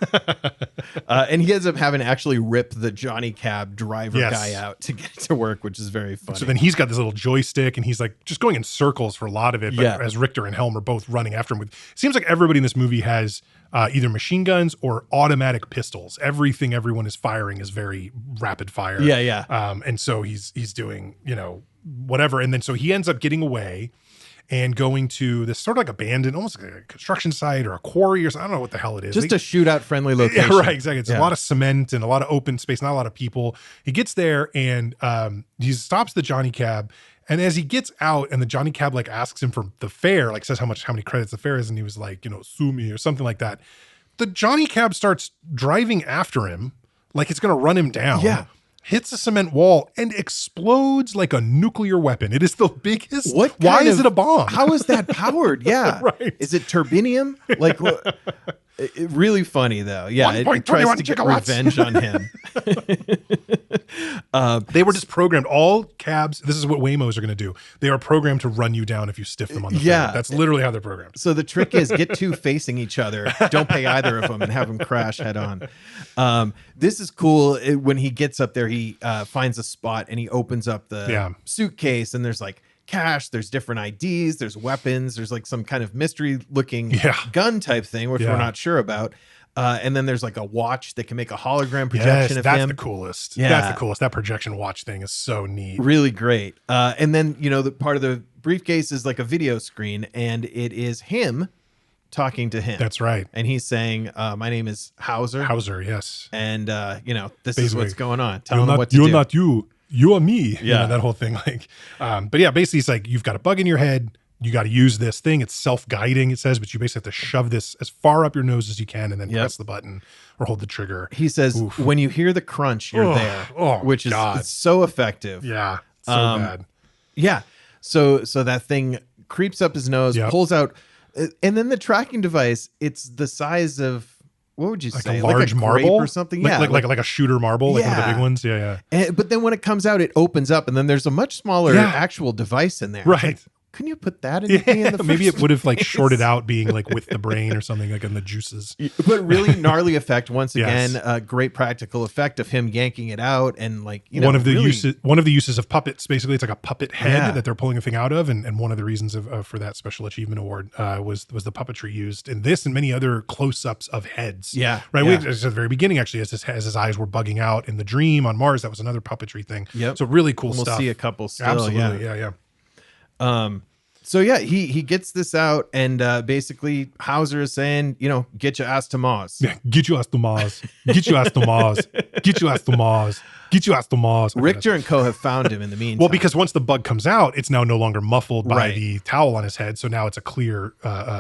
And he ends up having to actually rip the Johnny Cab driver guy out to get to work, which is very funny. So then he's got this little joystick, and he's like just going in circles for a lot of it. But as Richter and Helm are both running after him, it seems like everybody in this movie has either machine guns or automatic pistols. Everything everyone is firing is very rapid fire. Yeah. And so he's doing, whatever. And then so he ends up getting away and going to this sort of like abandoned, almost like a construction site or a quarry or something. I don't know what the hell it is. Just a shootout friendly location. Yeah, right, exactly. It's a lot of cement and a lot of open space, not a lot of people. He gets there and he stops the Johnny Cab. And as he gets out and the Johnny Cab like asks him for the fare, like says how many credits the fare is. And he was like, sue me or something like that. The Johnny Cab starts driving after him like it's going to run him down. Yeah. hits a cement wall, and explodes like a nuclear weapon. It is the biggest. Why is it a bomb? How is that powered? Yeah. Right. Is it turbinium? Like, really funny though. Yeah. It tries to get revenge on him. They were just programmed. All cabs, this is what Waymos are going to do. They are programmed to run you down if you stiff them on the phone. That's literally how they're programmed. So the trick is get two facing each other. Don't pay either of them and have them crash head on. This is cool. When he gets up there, he finds a spot and he opens up the suitcase, and there's like cash, there's different IDs, there's weapons, there's like some kind of mystery looking gun type thing, which we're not sure about. And then there's like a watch that can make a hologram projection of him. That's the coolest. Yeah. That's the coolest. That projection watch thing is so neat. Really great. And then, the part of the briefcase is like a video screen, and it is him talking to him. That's right. And he's saying, my name is Hauser. Hauser, yes. And, this basically, is what's going on. Tell him what to do. You're not you. You are me. Yeah. That whole thing. But yeah, basically it's like, you've got a bug in your head. You got to use this thing. It's self-guiding, it says, but you basically have to shove this as far up your nose as you can and then press the button or hold the trigger. He says, when you hear the crunch, you're there, which is so effective. Yeah. So bad. Yeah. So that thing creeps up his nose, pulls out, and then the tracking device, it's the size of, what would you say? A large marble or something? Like a shooter marble, like one of the big ones. Yeah. But then when it comes out, it opens up, and then there's a much smaller actual device in there. Right. Couldn't you put that in the maybe it would have like shorted out being like with the brain or something, like in the juices. But really gnarly effect once again. Great practical effect of him yanking it out, and like one of the uses of puppets. Basically, it's like a puppet head that they're pulling a thing out of, and one of the reasons for that special achievement award was the puppetry used in this and many other close-ups of heads. Yeah, right. We, at the very beginning, actually, as his eyes were bugging out in the dream on Mars, that was another puppetry thing. Yep. So really cool stuff. We'll see a couple still. Absolutely. Yeah. So yeah, he gets this out, and basically Hauser is saying, get your ass to Mars. Yeah, get your ass to Mars. Get your ass to Mars. Get your ass to Mars. Get your ass to Mars. Richter and co have found him in the meantime. Well, because once the bug comes out, it's now no longer muffled by the towel on his head. So now it's a clear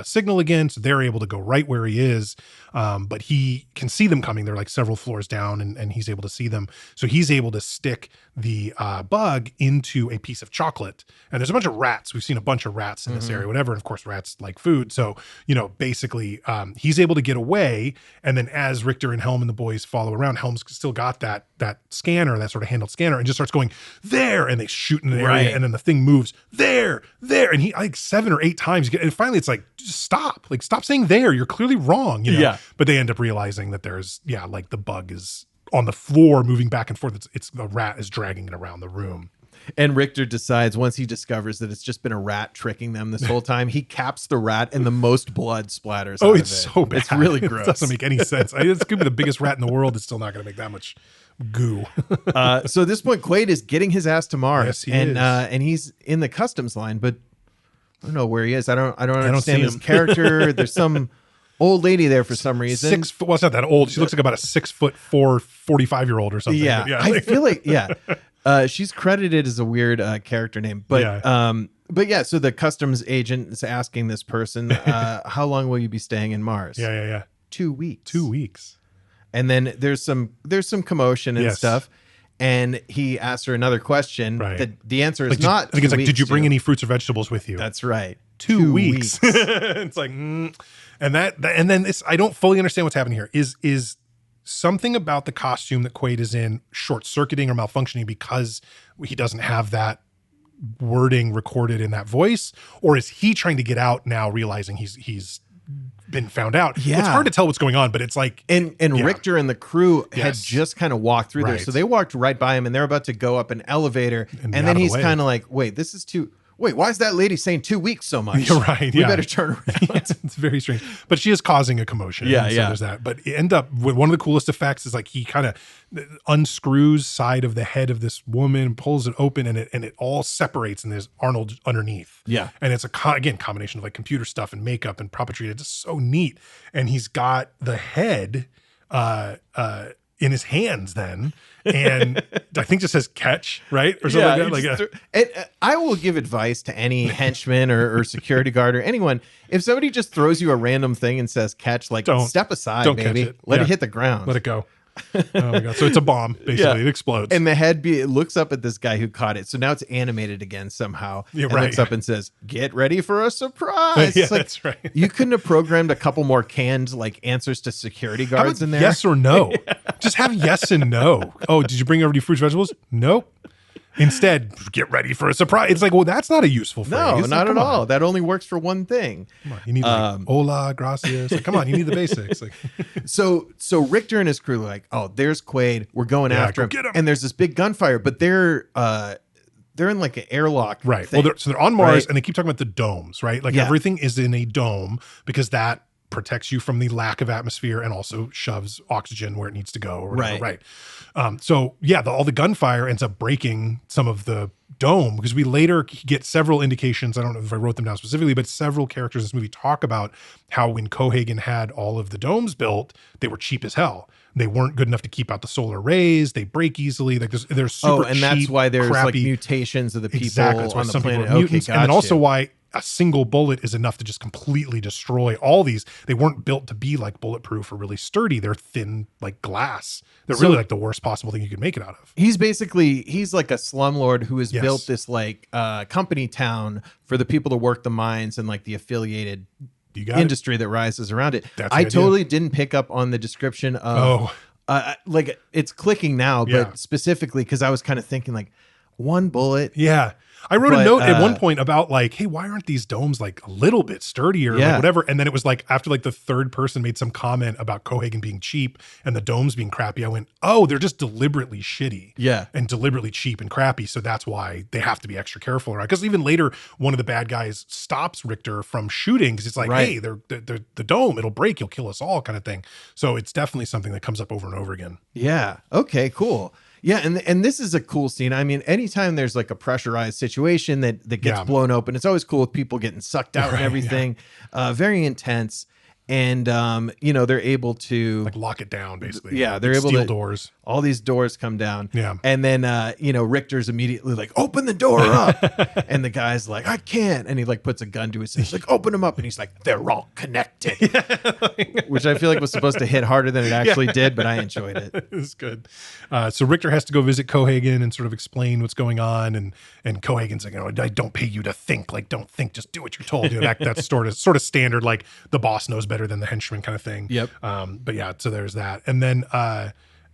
signal again. So they're able to go right where he is. But he can see them coming. They're like several floors down, and he's able to see them. So he's able to stick the bug into a piece of chocolate. And there's a bunch of rats. We've seen a bunch of rats in this area, whatever. And of course, rats like food. So, basically he's able to get away. And then as Richter and Helm and the boys follow around, Helm's still got that scanner, that sort of handled scanner, and just starts going there, and they shoot in an area, and then the thing moves there, and he like 7 or 8 times, and finally it's like, just stop saying there, you're clearly wrong, but they end up realizing that there's like the bug is on the floor moving back and forth. It's the rat is dragging it around the room. And Richter decides, once he discovers that it's just been a rat tricking them this whole time, he caps the rat, and the most blood splatters out of it. So bad. It's really gross. It doesn't make any sense. It's going to be the biggest rat in the world. It's still not going to make that much goo. So at this point, Quaid is getting his ass to Mars. Yes, he is. And he's in the customs line, but I don't know where he is. I don't understand his character. There's some old lady there for some reason. 6 foot. Well, it's not that old. She looks like about a 6'4", 45-year-old or something. Yeah. I feel like, she's credited as a weird character name, but yeah. So the customs agent is asking this person, how long will you be staying in Mars? Yeah. 2 weeks. 2 weeks. And then there's some commotion and stuff. And he asks her another question. Right. The answer is not. I think it's like, did you bring any fruits or vegetables with you? That's right. 2 weeks. It's like, and then this, I don't fully understand what's happening here. Is something about the costume that Quaid is in short-circuiting or malfunctioning because he doesn't have that wording recorded in that voice, or is he trying to get out now, realizing he's been found out? It's hard to tell what's going on, but it's like, and Richter and the crew had just kind of walked through there, so they walked right by him, and they're about to go up an elevator, and then he's kind of like, wait, this is too. Wait, why is that lady saying 2 weeks so much? You're right. We better turn around. It's very strange. But she is causing a commotion. So there's that. But it end up with one of the coolest effects is like he kind of unscrews side of the head of this woman, pulls it open, and it all separates, and there's Arnold underneath. Yeah. And it's again combination of like computer stuff and makeup and puppetry. It's just so neat. And he's got the head in his hands then, and I think just says catch, right? Or something like that. And I will give advice to any henchman or security guard or anyone. If somebody just throws you a random thing and says catch, like step aside, don't baby. Catch it. Let it hit the ground. Let it go. Oh my God. So it's a bomb, basically. It explodes. And the head looks up at this guy who caught it. So now it's animated again somehow. Yeah, and right. looks up and says, "Get ready for a surprise." Yeah, It's like, that's right. You couldn't have programmed a couple more canned like answers to security How guards about in there. yes or no? Just have yes and no. Oh, did you bring over any fruits, vegetables? Nope. Instead, get ready for a surprise. It's like, well, that's not a useful phrase. No, Like, not at come all. on. That only works for one thing. Come on. You need like hola, gracias. Like, come on, you need the basics. Like, So Richter and his crew are like, "Oh, there's Quaid. We're going after go him." get him. And there's this big gunfire, but they're in like an airlock. right. thing, Well, they're on Mars right? and they keep talking about the domes, right? Like Yeah. everything is in a dome because that protects you from the lack of atmosphere and also shoves oxygen where it needs to go or whatever, right? So yeah, all the gunfire ends up breaking some of the dome because we later get several indications. I don't know if I wrote them down specifically, but several characters in this movie talk about how when Cohagen had all of the domes built, they were cheap as hell. They weren't good enough to keep out the solar rays. They break easily. Like they're super and that's cheap, why there's like crappy. mutations of the people Exactly. That's why on the some people planet. are mutants. Okay, And then gotcha. also why a single bullet is enough to just completely destroy all these. They weren't built to be like bulletproof or really sturdy. They're thin like glass. They're really like the worst possible thing you could make it out of. He's like a slumlord who has Yes. built this like company town for the people to work the mines and like the affiliated You got it. industry that rises around it. That's the I idea. totally didn't pick up on the description of like it's clicking now, but Yeah. specifically because I was kind of thinking like one bullet. Yeah. I wrote a But, note at one point about like, hey, why aren't these domes like a little bit sturdier? Yeah. Like whatever. And then it was like after like the third person made some comment about Cohagen being cheap and the domes being crappy, I went, oh, they're just deliberately shitty. Yeah. And deliberately cheap and crappy. So that's why they have to be extra careful. Right. Because even later, one of the bad guys stops Richter from shooting because it's like, Right. hey, they're the dome, it'll break, you'll kill us all kind of thing. So it's definitely something that comes up over and over again. Yeah. Okay, cool. Yeah, and this is a cool scene. I mean, anytime there's like a pressurized situation that gets Yeah. blown open, it's always cool with people getting sucked out Right, and everything. Very intense. And they're able to Like lock it down, basically. Yeah, they're Like able steel to doors. all these doors come down. Yeah. And then Richter's immediately like, open the door up. And the guy's like, I can't. And he like puts a gun to his face, like, open them up. And he's like, they're all connected. Which I feel like was supposed to hit harder than it actually did, but I enjoyed it. It's good. So Richter has to go visit Cohagen and sort of explain what's going on. And Cohagen's like, I don't pay you to think. Like, don't think, just do what you're told. That's sort of standard, like the boss knows better than the henchman kind of thing. Yep. But yeah, so there's that. And then,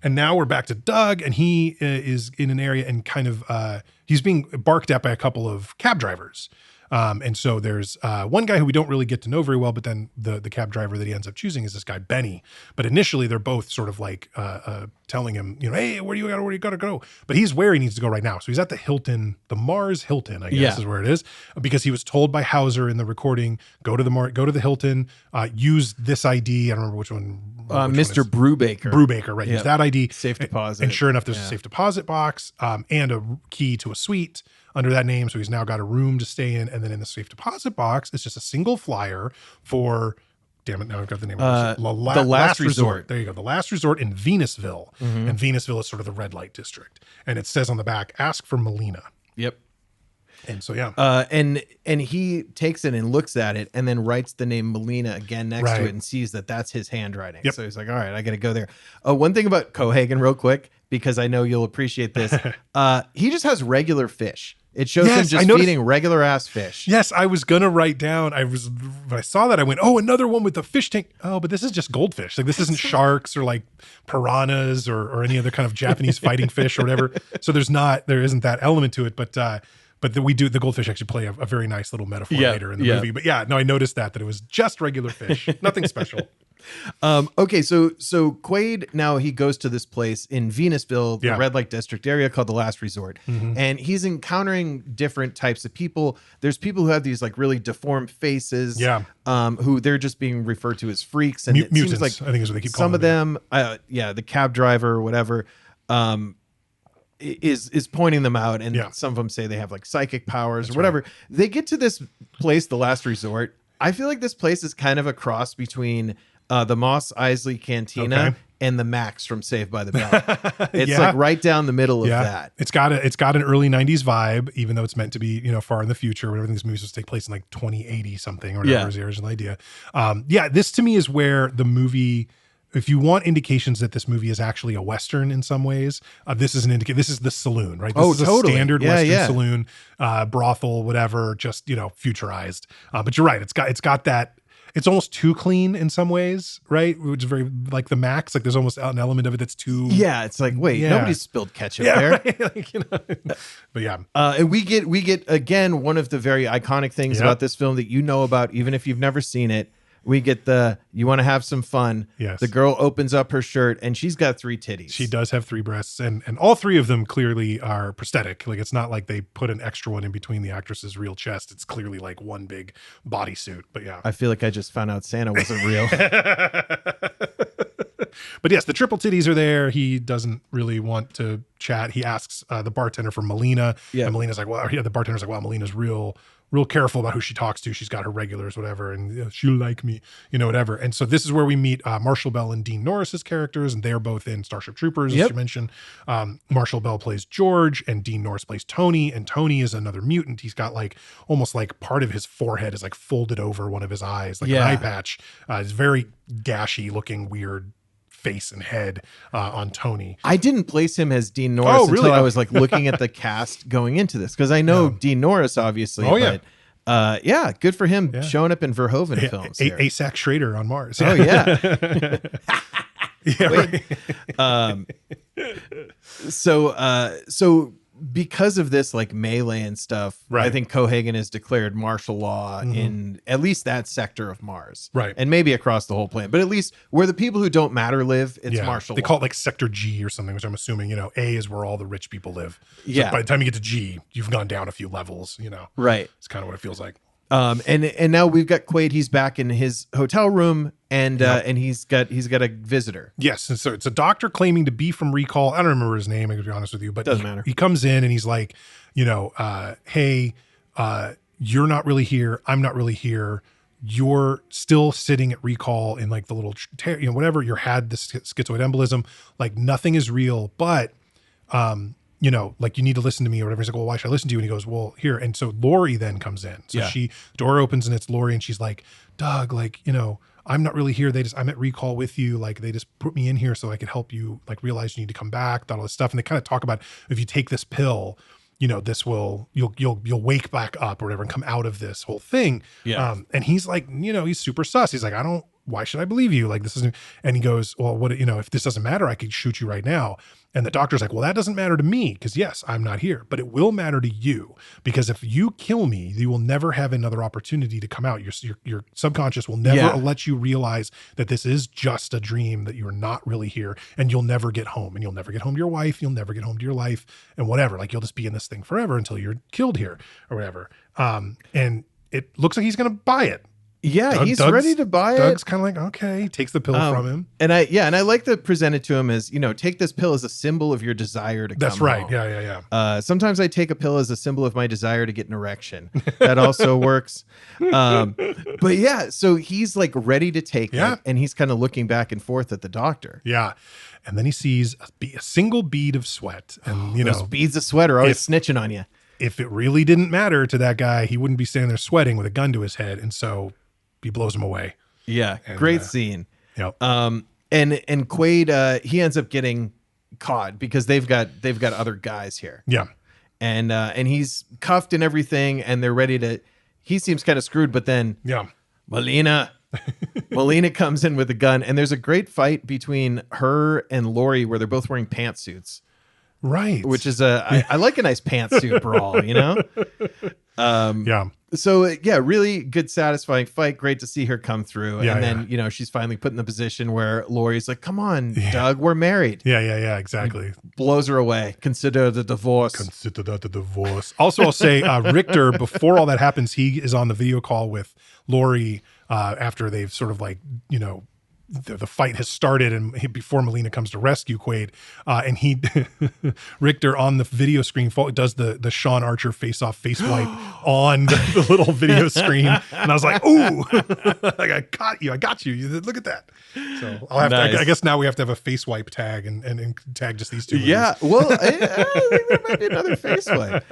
and now we're back to Doug, and he is in an area and kind of, he's being barked at by a couple of cab drivers. And so there's one guy who we don't really get to know very well, but then the cab driver that he ends up choosing is this guy, Benny. But initially they're both sort of like telling him, hey, where you gotta go? But he's where he needs to go right now. So he's at the Hilton, the Mars Hilton, I guess is where it is, because he was told by Hauser in the recording, go to the Hilton, use this ID. I don't remember which one. Mr. Brubaker. Brubaker, right? Yep. Use that ID. Safe deposit. And sure enough, there's a safe deposit box and a key to a suite under that name. So he's now got a room to stay in. And then in the safe deposit box, it's just a single flyer for, damn it, now I've got the name. The Last Resort. There you go. The Last Resort in Venusville. And Venusville is sort of the red light district. And it says on the back, ask for Melina. Yep. And so, yeah. And he takes it and looks at it and then writes the name Melina again next to Right. it and sees that that's his handwriting. Yep. So he's like, all right, I got to go there. One thing about Cohagen real quick, because I know you'll appreciate this. He just has regular fish. It shows him Yes, I just noticed- feeding regular ass fish. Yes, I was gonna write down. When I saw that, I went, "Oh, another one with the fish tank." Oh, but this is just goldfish. Like this isn't sharks or like piranhas or any other kind of Japanese fighting fish or whatever. So there isn't that element to it. But the goldfish actually play a very nice little metaphor later in the movie. But yeah, no, I noticed that it was just regular fish, nothing special. Okay, so Quaid now he goes to this place in Venusville, the red light district area called the Last Resort, and he's encountering different types of people. There's people who have these like really deformed faces, who they're just being referred to as freaks, and it Mutants, seems like I think is what they keep some calling of them, the cab driver or whatever, is pointing them out, and some of them say they have like psychic powers or whatever. Right. They get to this place, the Last Resort. I feel like this place is kind of a cross between the Mos Eisley Cantina and the Max from Saved by the Bell. It's like right down the middle of that. It's got an early 90s vibe, even though it's meant to be, far in the future. Whatever, these movies will take place in like 2080 something or whatever is the original idea. This to me is where the movie if you want indications that this movie is actually a Western in some ways, this is an indicator. This is the saloon, right? This is totally. a standard Western Yeah. saloon, brothel, whatever, just, futurized. But you're right. It's got that. It's almost too clean in some ways, right? Which is very like the Max. Like there's almost an element of it that's too. Yeah, it's like, wait, nobody spilled ketchup there. Right? Like, but yeah. And we get again one of the very iconic things about this film that you know about, even if you've never seen it. We get you want to have some fun. Yes. The girl opens up her shirt and she's got 3 titties. She does have 3 breasts, and all 3 of them clearly are prosthetic. Like it's not like they put an extra one in between the actress's real chest. It's clearly like one big bodysuit. But yeah. I feel like I just found out Santa wasn't real. But yes, the triple titties are there. He doesn't really want to chat. He asks the bartender for Melina. Yeah. And Melina's like, well, the bartender's like, well, Melina's real careful about who she talks to. She's got her regulars, whatever, and she'll like me, whatever. And so this is where we meet Marshall Bell and Dean Norris's characters, and they're both in Starship Troopers, as you mentioned. Marshall Bell plays George, and Dean Norris plays Tony, and Tony is another mutant. He's got like almost like part of his forehead is like folded over one of his eyes, like an eye patch. It's very gashy looking, weird face and head on Tony. I didn't place him as Dean Norris until I was like looking at the cast going into this, because I know Dean Norris obviously. But good for him showing up in Verhoeven films. Asac Schrader on Mars. Oh yeah. So because of this like melee and stuff, I think Cohagen has declared martial law in at least that sector of Mars, right, and maybe across the whole planet, but at least where the people who don't matter live, it's martial law. They call it like Sector G or something, which I'm assuming A is where all the rich people live. So by the time you get to G, you've gone down a few levels. Right. It's kind of what it feels like. And now we've got Quaid. He's back in his hotel room, and he's got a visitor. Yes, and so it's a doctor claiming to be from Recall. I don't remember his name, I gotta be honest with you, but doesn't matter. He comes in and he's like, hey, you're not really here. I'm not really here. You're still sitting at Recall in like the little, whatever. You had this schizoid embolism. Like nothing is real, but like you need to listen to me or whatever. He's like, well, why should I listen to you? And he goes, well, here. And so Lori then comes in. So door opens and it's Lori, and she's like, Doug, like, I'm not really here. I'm at Recall with you. Like they just put me in here so I could help you like realize you need to come back, all this stuff. And they kind of talk about, if you take this pill, this will, you'll wake back up or whatever and come out of this whole thing. Yeah. And he's like, he's super sus. He's like, why should I believe you? Like this isn't, and he goes, well, what, if this doesn't matter, I could shoot you right now. And the doctor's like, well, that doesn't matter to me because yes, I'm not here, but it will matter to you because if you kill me, you will never have another opportunity to come out. Your subconscious will never let you realize that this is just a dream, that you're not really here, and you'll never get home, and you'll never get home to your wife. You'll never get home to your life and whatever. Like you'll just be in this thing forever until you're killed here or whatever. And it looks like he's going to buy it. Yeah, he's ready to buy it. Doug's kind of like, okay, takes the pill from him. And I like to present it to him as, take this pill as a symbol of your desire to come That's right. home. Yeah. Sometimes I take a pill as a symbol of my desire to get an erection. That also works. But yeah, so he's like ready to take it, and he's kind of looking back and forth at the doctor. Yeah. And then he sees a single bead of sweat. And, those beads of sweat are always snitching on you. If it really didn't matter to that guy, he wouldn't be standing there sweating with a gun to his head. And so he blows him away. Yeah, and, great scene. Yep. And Quaid, he ends up getting caught because they've got other guys here. Yeah. And he's cuffed and everything, and they're ready to. He seems kind of screwed, but then Melina comes in with a gun, and there's a great fight between her and Lori where they're both wearing pantsuits. Right. Which is I like a nice pantsuit brawl, So really good, satisfying fight. Great to see her come through. And then, she's finally put in the position where Lori's like, come on, Doug, we're married. Yeah, exactly. Blows her away. Consider the divorce. Also, I'll say Richter, before all that happens, he is on the video call with Lori after they've sort of like, the fight has started, and before Melina comes to rescue Quaid, and he Richter on the video screen does the Sean Archer face wipe on the little video screen, and I was like, "Ooh, like I got you! Look at that!" So I'll have to. I guess now we have to have a face wipe tag and tag just these two. Yeah, well, I think there might be another face wipe.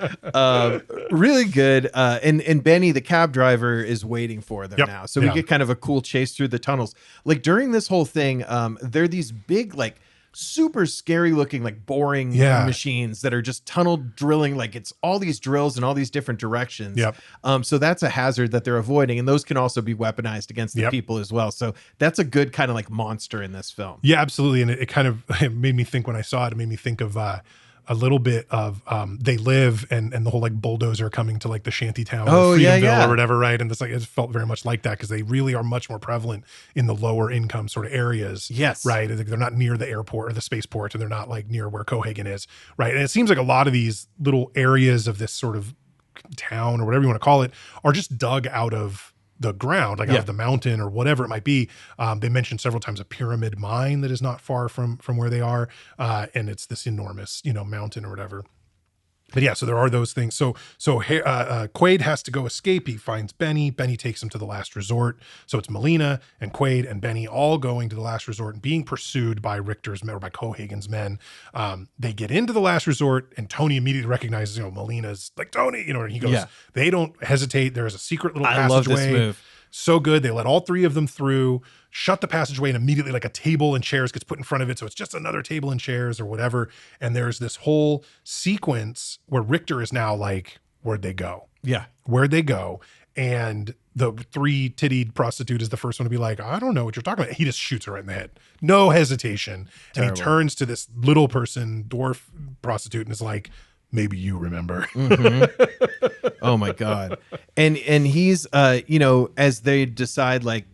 Really good, and Benny, the cab driver, is waiting for them now, so we get kind of a cool chase through the tunnels. Like during during this whole thing, they're these big, like, super scary looking, like boring machines that are just tunnel drilling. Like it's all these drills in all these different directions. Yep. So that's a hazard that they're avoiding. And those can also be weaponized against the people as well. So that's a good kind of like monster in this film. Yeah, absolutely. And it kind of it made me think when I saw it, it made me think of a little bit of They Live and the whole like bulldozer coming to like the shanty town or Freedomville or whatever, right? And it's like it felt very much like that because they really are much more prevalent in the lower income sort of areas. Yes. Right. They're not near the airport or the spaceport, and they're not like near where Cohagen is. Right. And it seems like a lot of these little areas of this sort of town or whatever you want to call it are just dug out of the ground, like out of the mountain or whatever it might be. They mentioned several times a pyramid mine that is not far from where they are. And it's this enormous, mountain or whatever. But yeah, so there are those things. So Quaid has to go escape. He finds Benny. Benny takes him to the last resort. So it's Melina and Quaid and Benny all going to the last resort and being pursued by Richter's men or by Cohagen's men. They get into the last resort and Tony immediately recognizes, Melina's like, Tony, and he goes, they don't hesitate. There is a secret little passageway. I love this move. So good. They let all three of them through, shut the passageway, and immediately like a table and chairs gets put in front of it. So it's just another table and chairs or whatever. And there's this whole sequence where Richter is now like, where'd they go? Yeah. Where'd they go? And the three-tittied prostitute is the first one to be like, I don't know what you're talking about. He just shoots her right in the head. No hesitation. Terrible. And he turns to this little person, dwarf prostitute, and is like, maybe you remember. Oh my God. And he's, as they decide like,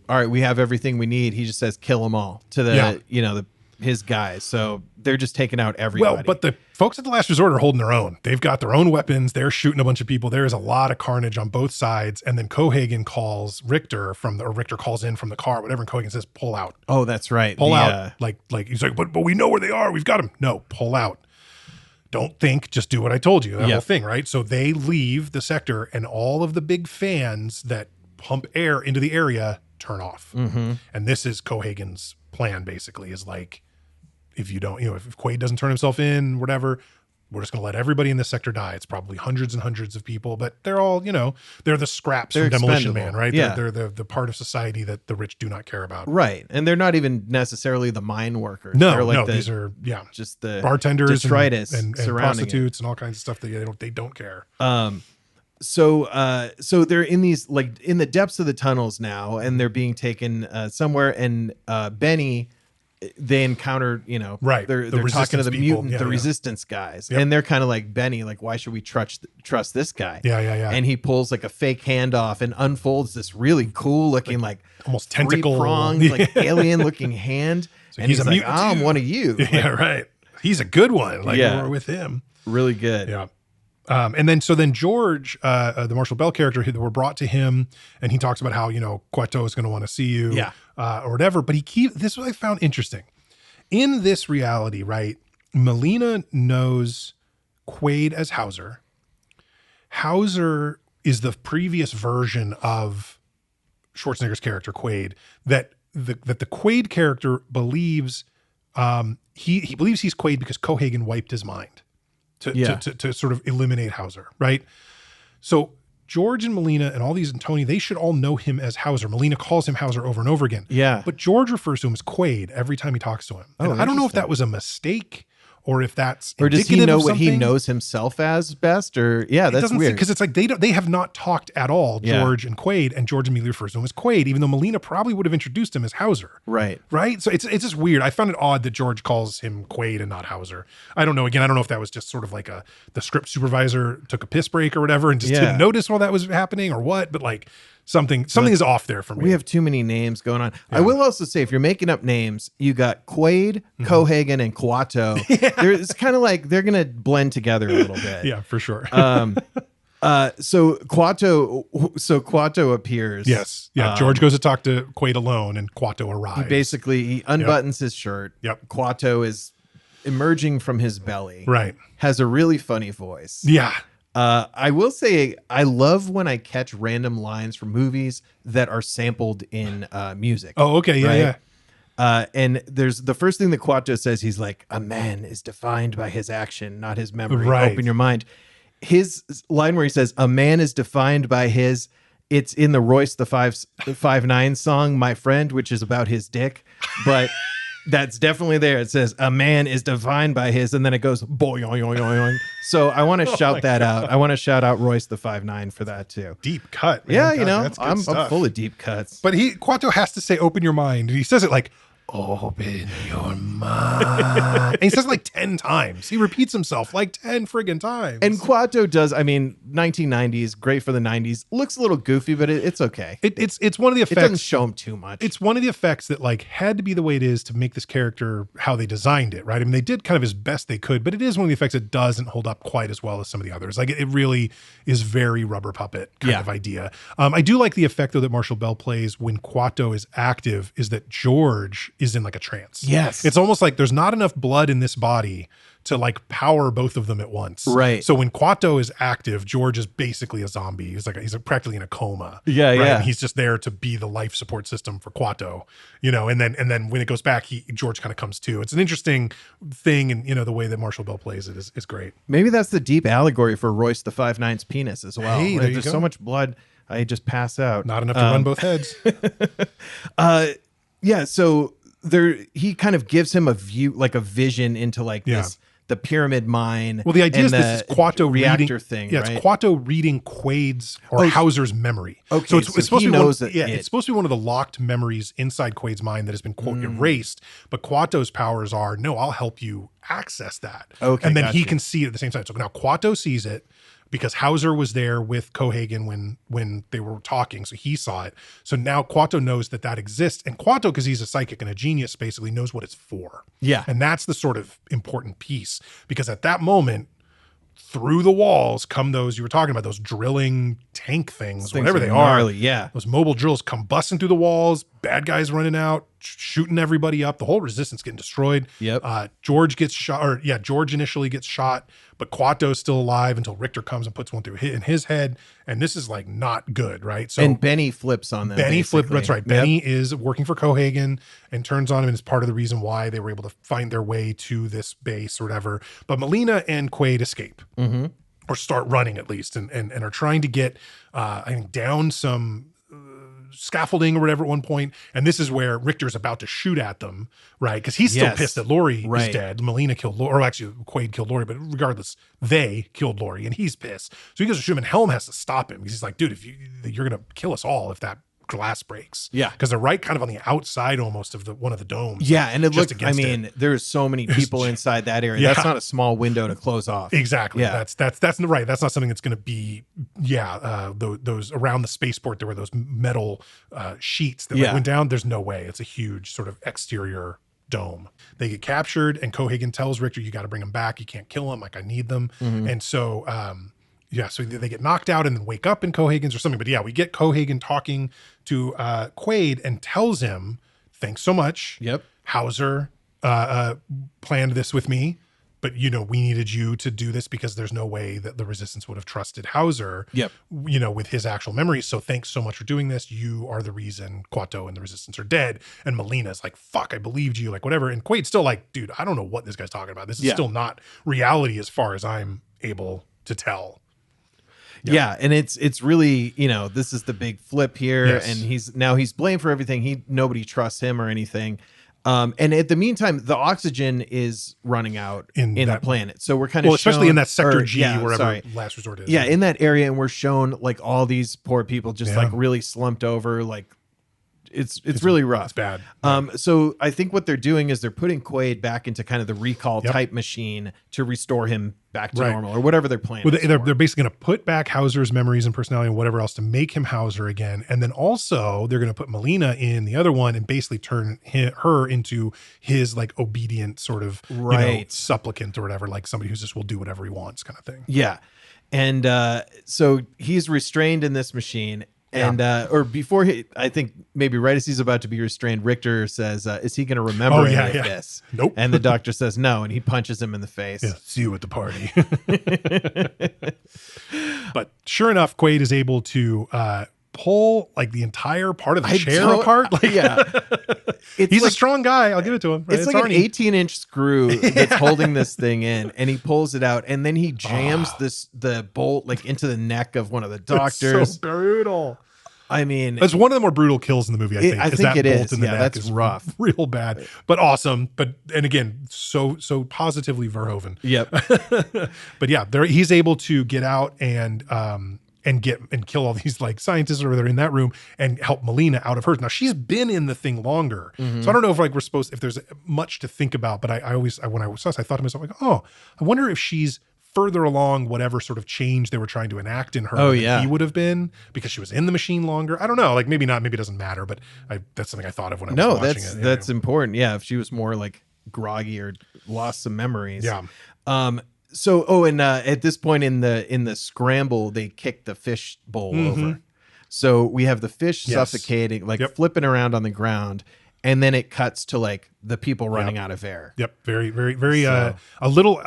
all right, we have everything we need. He just says, kill them all to the, his guys. So they're just taking out everybody. Well, but the folks at the last resort are holding their own. They've got their own weapons. They're shooting a bunch of people. There is a lot of carnage on both sides. And then Cohagen calls Richter Richter calls in from the car, whatever. And Cohagen says, pull out. Oh, that's right. Pull out. Like he's like, but we know where they are. We've got them. No, pull out. Don't think, just do what I told you. That whole thing, right? So they leave the sector and all of the big fans that pump air into the area turn off. And this is Cohagen's plan, basically, is like, if you don't, if Quaid doesn't turn himself in, whatever, we're just going to let everybody in this sector die. It's probably hundreds and hundreds of people, but they're all, they're the scraps from Demolition Man, right? Yeah. They're the part of society that the rich do not care about. Right. And they're not even necessarily the mine workers. No, they're like these are, just the bartenders detritus and prostitutes and all kinds of stuff that they don't care. So they're in these, like in the depths of the tunnels now, and they're being taken somewhere, and Benny, they encounter, right. They're talking to the people. mutant, resistance guys. And they're kind of like, Benny, like, why should we trust this guy? Yeah. And he pulls like a fake hand off and unfolds this really cool looking, like almost tentacle pronged, like alien looking hand. So and he's like, I'm too. one of you. Yeah, right. He's a good one. Like we're with him. Really good. Yeah. And then George, the Marshall Bell character, who were brought to him, and he talks about how, Kuato is going to want to see you, or whatever. But this is what I found interesting. In this reality, right? Melina knows Quaid as Hauser. Hauser is the previous version of Schwarzenegger's character, Quaid, that the Quaid character believes, he believes he's Quaid because Cohagen wiped his mind. To sort of eliminate Hauser, right? So George and Melina and all these and Tony, they should all know him as Hauser. Melina calls him Hauser over and over again. Yeah. But George refers to him as Quaid every time he talks to him. And I don't know if that was a mistake or if that's or does he know what he knows himself as best? Or that's weird because it's like they have not talked at all, George and Quaid, and George immediately refers to him as Quaid, even though Melina probably would have introduced him as Hauser. Right. So it's just weird. I found it odd that George calls him Quaid and not Hauser. I don't know. Again, I don't know if that was just sort of like the script supervisor took a piss break or whatever and just didn't notice while that was happening or what. But like something is off there for me. We have too many names going on. Yeah. I will also say, if you're making up names, you got Quaid, Cohagen, and Kuato. It's kind of like they're gonna blend together a little bit. Yeah, for sure. So Kuato appears. Yes. Yeah. George goes to talk to Quaid alone, and Kuato arrives. He unbuttons his shirt. Yep. Kuato is emerging from his belly. Right. Has a really funny voice. Yeah. I will say I love when I catch random lines from movies that are sampled in music. Oh, okay. Yeah, right? yeah. And there's the first thing that Kuato says. He's like, a man is defined by his action, not his memory. Right. Open your mind. His line where he says, a man is defined by his it's in the Royce the 5'9" song, My Friend, which is about his dick, but that's definitely there. It says a man is defined by his, and then it goes boing, oing, oing, oing, oing. So I want to shout that out. I want to shout out Royce the 5'9" for that too. Deep cut, man. Yeah, God, you know, that's good I'm stuff. full of deep cuts. But Kuato has to say, "Open your mind." And he says it like, "Open your mind." And he says it like 10 times. He repeats himself like 10 friggin' times. And Kuato does, I mean, 1990s, great for the 90s. Looks a little goofy, but it's okay. It's one of the effects. It doesn't show him too much. It's one of the effects that like had to be the way it is to make this character how they designed it, right? I mean, they did kind of as best they could, but it is one of the effects that doesn't hold up quite as well as some of the others. Like it really is very rubber puppet kind of idea. I do like the effect though that Marshall Bell plays when Kuato is active is that George is in like a trance. Yes. It's almost like there's not enough blood in this body to like power both of them at once. Right. So when Kuato is active, George is basically a zombie. He's practically in a coma. Yeah, right? yeah. And he's just there to be the life support system for Kuato, you know, and then when it goes back, George kind of comes to. It's an interesting thing, and you know, the way that Marshall Bell plays it is great. Maybe that's the deep allegory for Royce the 5'9's penis as well. Hey, Like, there you there's go. so much blood, I just pass out. Not enough to run both heads. Yeah, so he kind of gives him a view, like a vision into like this, the pyramid mine. Well, the idea and is this is Kuato reactor reading thing. Yeah, right? it's Kuato reading Quaid's or Hauser's memory. Okay, so it's supposed he to be knows it's supposed to be one of the locked memories inside Quaid's mind that has been quote erased. But Kuato's powers are no, I'll help you access that. Okay, and then he gotcha. can see it at the same time. So now Kuato sees it because Hauser was there with Cohagen when they were talking, so he saw it. So now Kuato knows that exists, and Kuato, because he's a psychic and a genius, basically knows what it's for. Yeah. And that's the sort of important piece, because at that moment, through the walls come those, you were talking about, those drilling tank things whatever they gnarly, are. yeah. Those mobile drills come busting through the walls, bad guys running out, shooting everybody up, the whole resistance getting destroyed. Yep. George gets shot, George initially gets shot, but Kuato's still alive until Richter comes and puts one through in his head. And this is like not good, right? So and Benny flips on them. That's right. Benny is working for Cohagen and turns on him, and is part of the reason why they were able to find their way to this base or whatever. But Melina and Quaid escape. Mm-hmm. Or start running at least, and are trying to get, I think, down some scaffolding or whatever at one point. And this is where Richter's about to shoot at them, right? Because he's still pissed that Laurie is dead. Melina killed Laurie, or actually Quaid killed Laurie, but regardless, they killed Laurie, and he's pissed. So he goes to shoot him, and Helm has to stop him because he's like, dude, if you're gonna kill us all if that glass breaks. Yeah. Because they're right kind of on the outside almost of one of the domes. Yeah, and it looked, I mean, it. there's so many people inside that area. Yeah. That's not a small window to close off. Exactly. Yeah. That's right. That's not something that's going to be, those around the spaceport, there were those metal sheets that went down. There's no way. It's a huge sort of exterior dome. They get captured, and Cohagen tells Richter, you got to bring them back. You can't kill them. Like, I need them. Mm-hmm. And so, so they get knocked out and then wake up in Cohagen's or something. But we get Cohagen talking to Quaid and tells him, thanks so much. Yep. Hauser planned this with me, but we needed you to do this because there's no way that the resistance would have trusted Hauser, with his actual memories. So thanks so much for doing this. You are the reason Kuato and the resistance are dead. And Melina's like, fuck, I believed you, like whatever. And Quaid's still like, dude, I don't know what this guy's talking about. This is still not reality as far as I'm able to tell. Yeah, and it's really, this is the big flip here, and he's blamed for everything. Nobody trusts him or anything. And at the meantime, the oxygen is running out in the planet. So we're kind of especially in that sector G, wherever last resort is. Yeah, in that area, and we're shown like all these poor people just like really slumped over, like it's really rough. It's bad. So I think what they're doing is they're putting Quaid back into kind of the recall type machine to restore him back to normal, or whatever they're planning. Well, they're basically going to put back Hauser's memories and personality and whatever else to make him Hauser again. And then also they're going to put Melina in the other one and basically turn her into his like obedient sort of supplicant or whatever, like somebody who just will do whatever he wants kind of thing. Yeah. And so he's restrained in this machine. And or before I think maybe right as he's about to be restrained, Richter says, "Is he going to remember any of this?" Nope. And the doctor says no, and he punches him in the face. Yeah, see you at the party. But sure enough, Quaid is able to pull like the entire part of the chair apart. Like, he's a strong guy. I'll give it to him. Right? It's like Arnie. An 18-inch screw that's holding this thing in, and he pulls it out, and then he jams the bolt like into the neck of one of the doctors. It's so brutal. I mean, It's one of the more brutal kills in the movie, I think. I think it bolt is. in the Yeah, neck that's is rough. real bad, but awesome. And again, so positively Verhoeven. Yep. But yeah, he's able to get out and kill all these like scientists or they're in that room and help Melina out of hers. Now she's been in the thing longer, so I don't know if like if there's much to think about. But I always when I was I thought to myself like, oh, I wonder if she's further along whatever sort of change they were trying to enact in her than he would have been because she was in the machine longer. I don't know, like maybe not, maybe it doesn't matter, but that's something I thought of when I was watching it. That's important. Yeah, if she was more like groggy or lost some memories. Yeah. So at this point in the scramble, they kick the fish bowl over. So we have the fish suffocating, like flipping around on the ground, and then it cuts to like the people running out of air. Yep. Very, very, very a little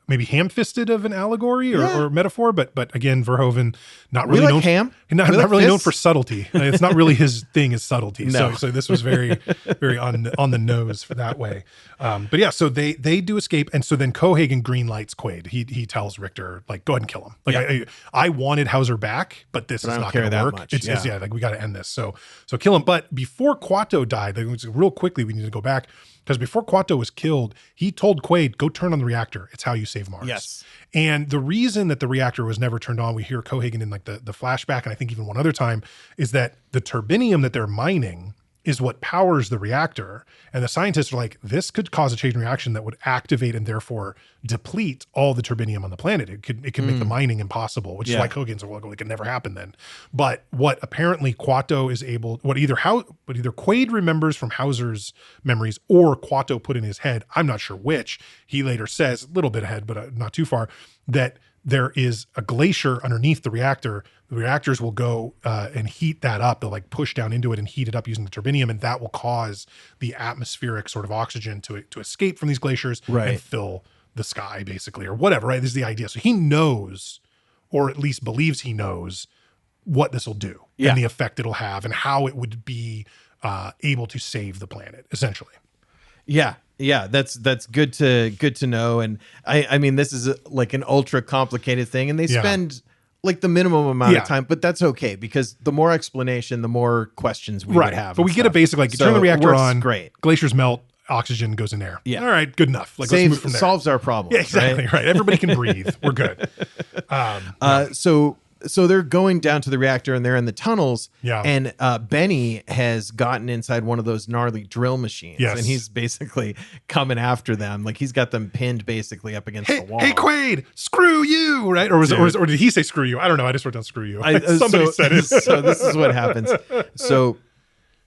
maybe ham-fisted of an allegory or metaphor, but again, Verhoeven not really known ham, not really known for subtlety. It's not really his thing is subtlety. No. So this was very, very on the nose for that way. But yeah, so they do escape, and so then Cohagen greenlights Quaid. He tells Richter like, go ahead and kill him. Like I wanted Hauser back, but this is not going to work. Much. It's like we got to end this. So kill him. But before Kuato died, real quickly we need to go back. Because before Kuato was killed, he told Quaid, go turn on the reactor. It's how you save Mars. Yes. And the reason that the reactor was never turned on, we hear Cohagen in like the flashback, and I think even one other time, is that the turbinium that they're mining is what powers the reactor. And the scientists are like, this could cause a chain reaction that would activate and therefore deplete all the turbinium on the planet. It could make the mining impossible, which is why Cohagen's like, well, it could never happen then. But what apparently Kuato is able, what either Quaid remembers from Hauser's memories or Kuato put in his head, I'm not sure which, he later says, a little bit ahead, but not too far, that there is a glacier underneath the reactor. The reactors will go and heat that up. They'll like push down into it and heat it up using the turbinium, and that will cause the atmospheric sort of oxygen to escape from these glaciers and fill the sky, basically, or whatever. Right? This is the idea. So he knows, or at least believes he knows, what this will do and the effect it'll have, and how it would be able to save the planet, essentially. Yeah. Yeah, that's good to know. And I mean, this is like an ultra complicated thing, and they spend like the minimum amount of time, but that's okay because the more explanation, the more questions we would have. But we get a basic like turn the reactor on, great. Glaciers melt, oxygen goes in air. Yeah. All right, good enough. Like let's move from there. Solves our problem. Yeah, exactly. Right. Everybody can breathe. We're good. So they're going down to the reactor and they're in the tunnels. Yeah. And Benny has gotten inside one of those gnarly drill machines. Yes. And he's basically coming after them. Like he's got them pinned basically up against the wall. Hey, Quaid, screw you, right? Or did he say screw you? I don't know. I just wrote down screw you. Somebody said it. So this is what happens. So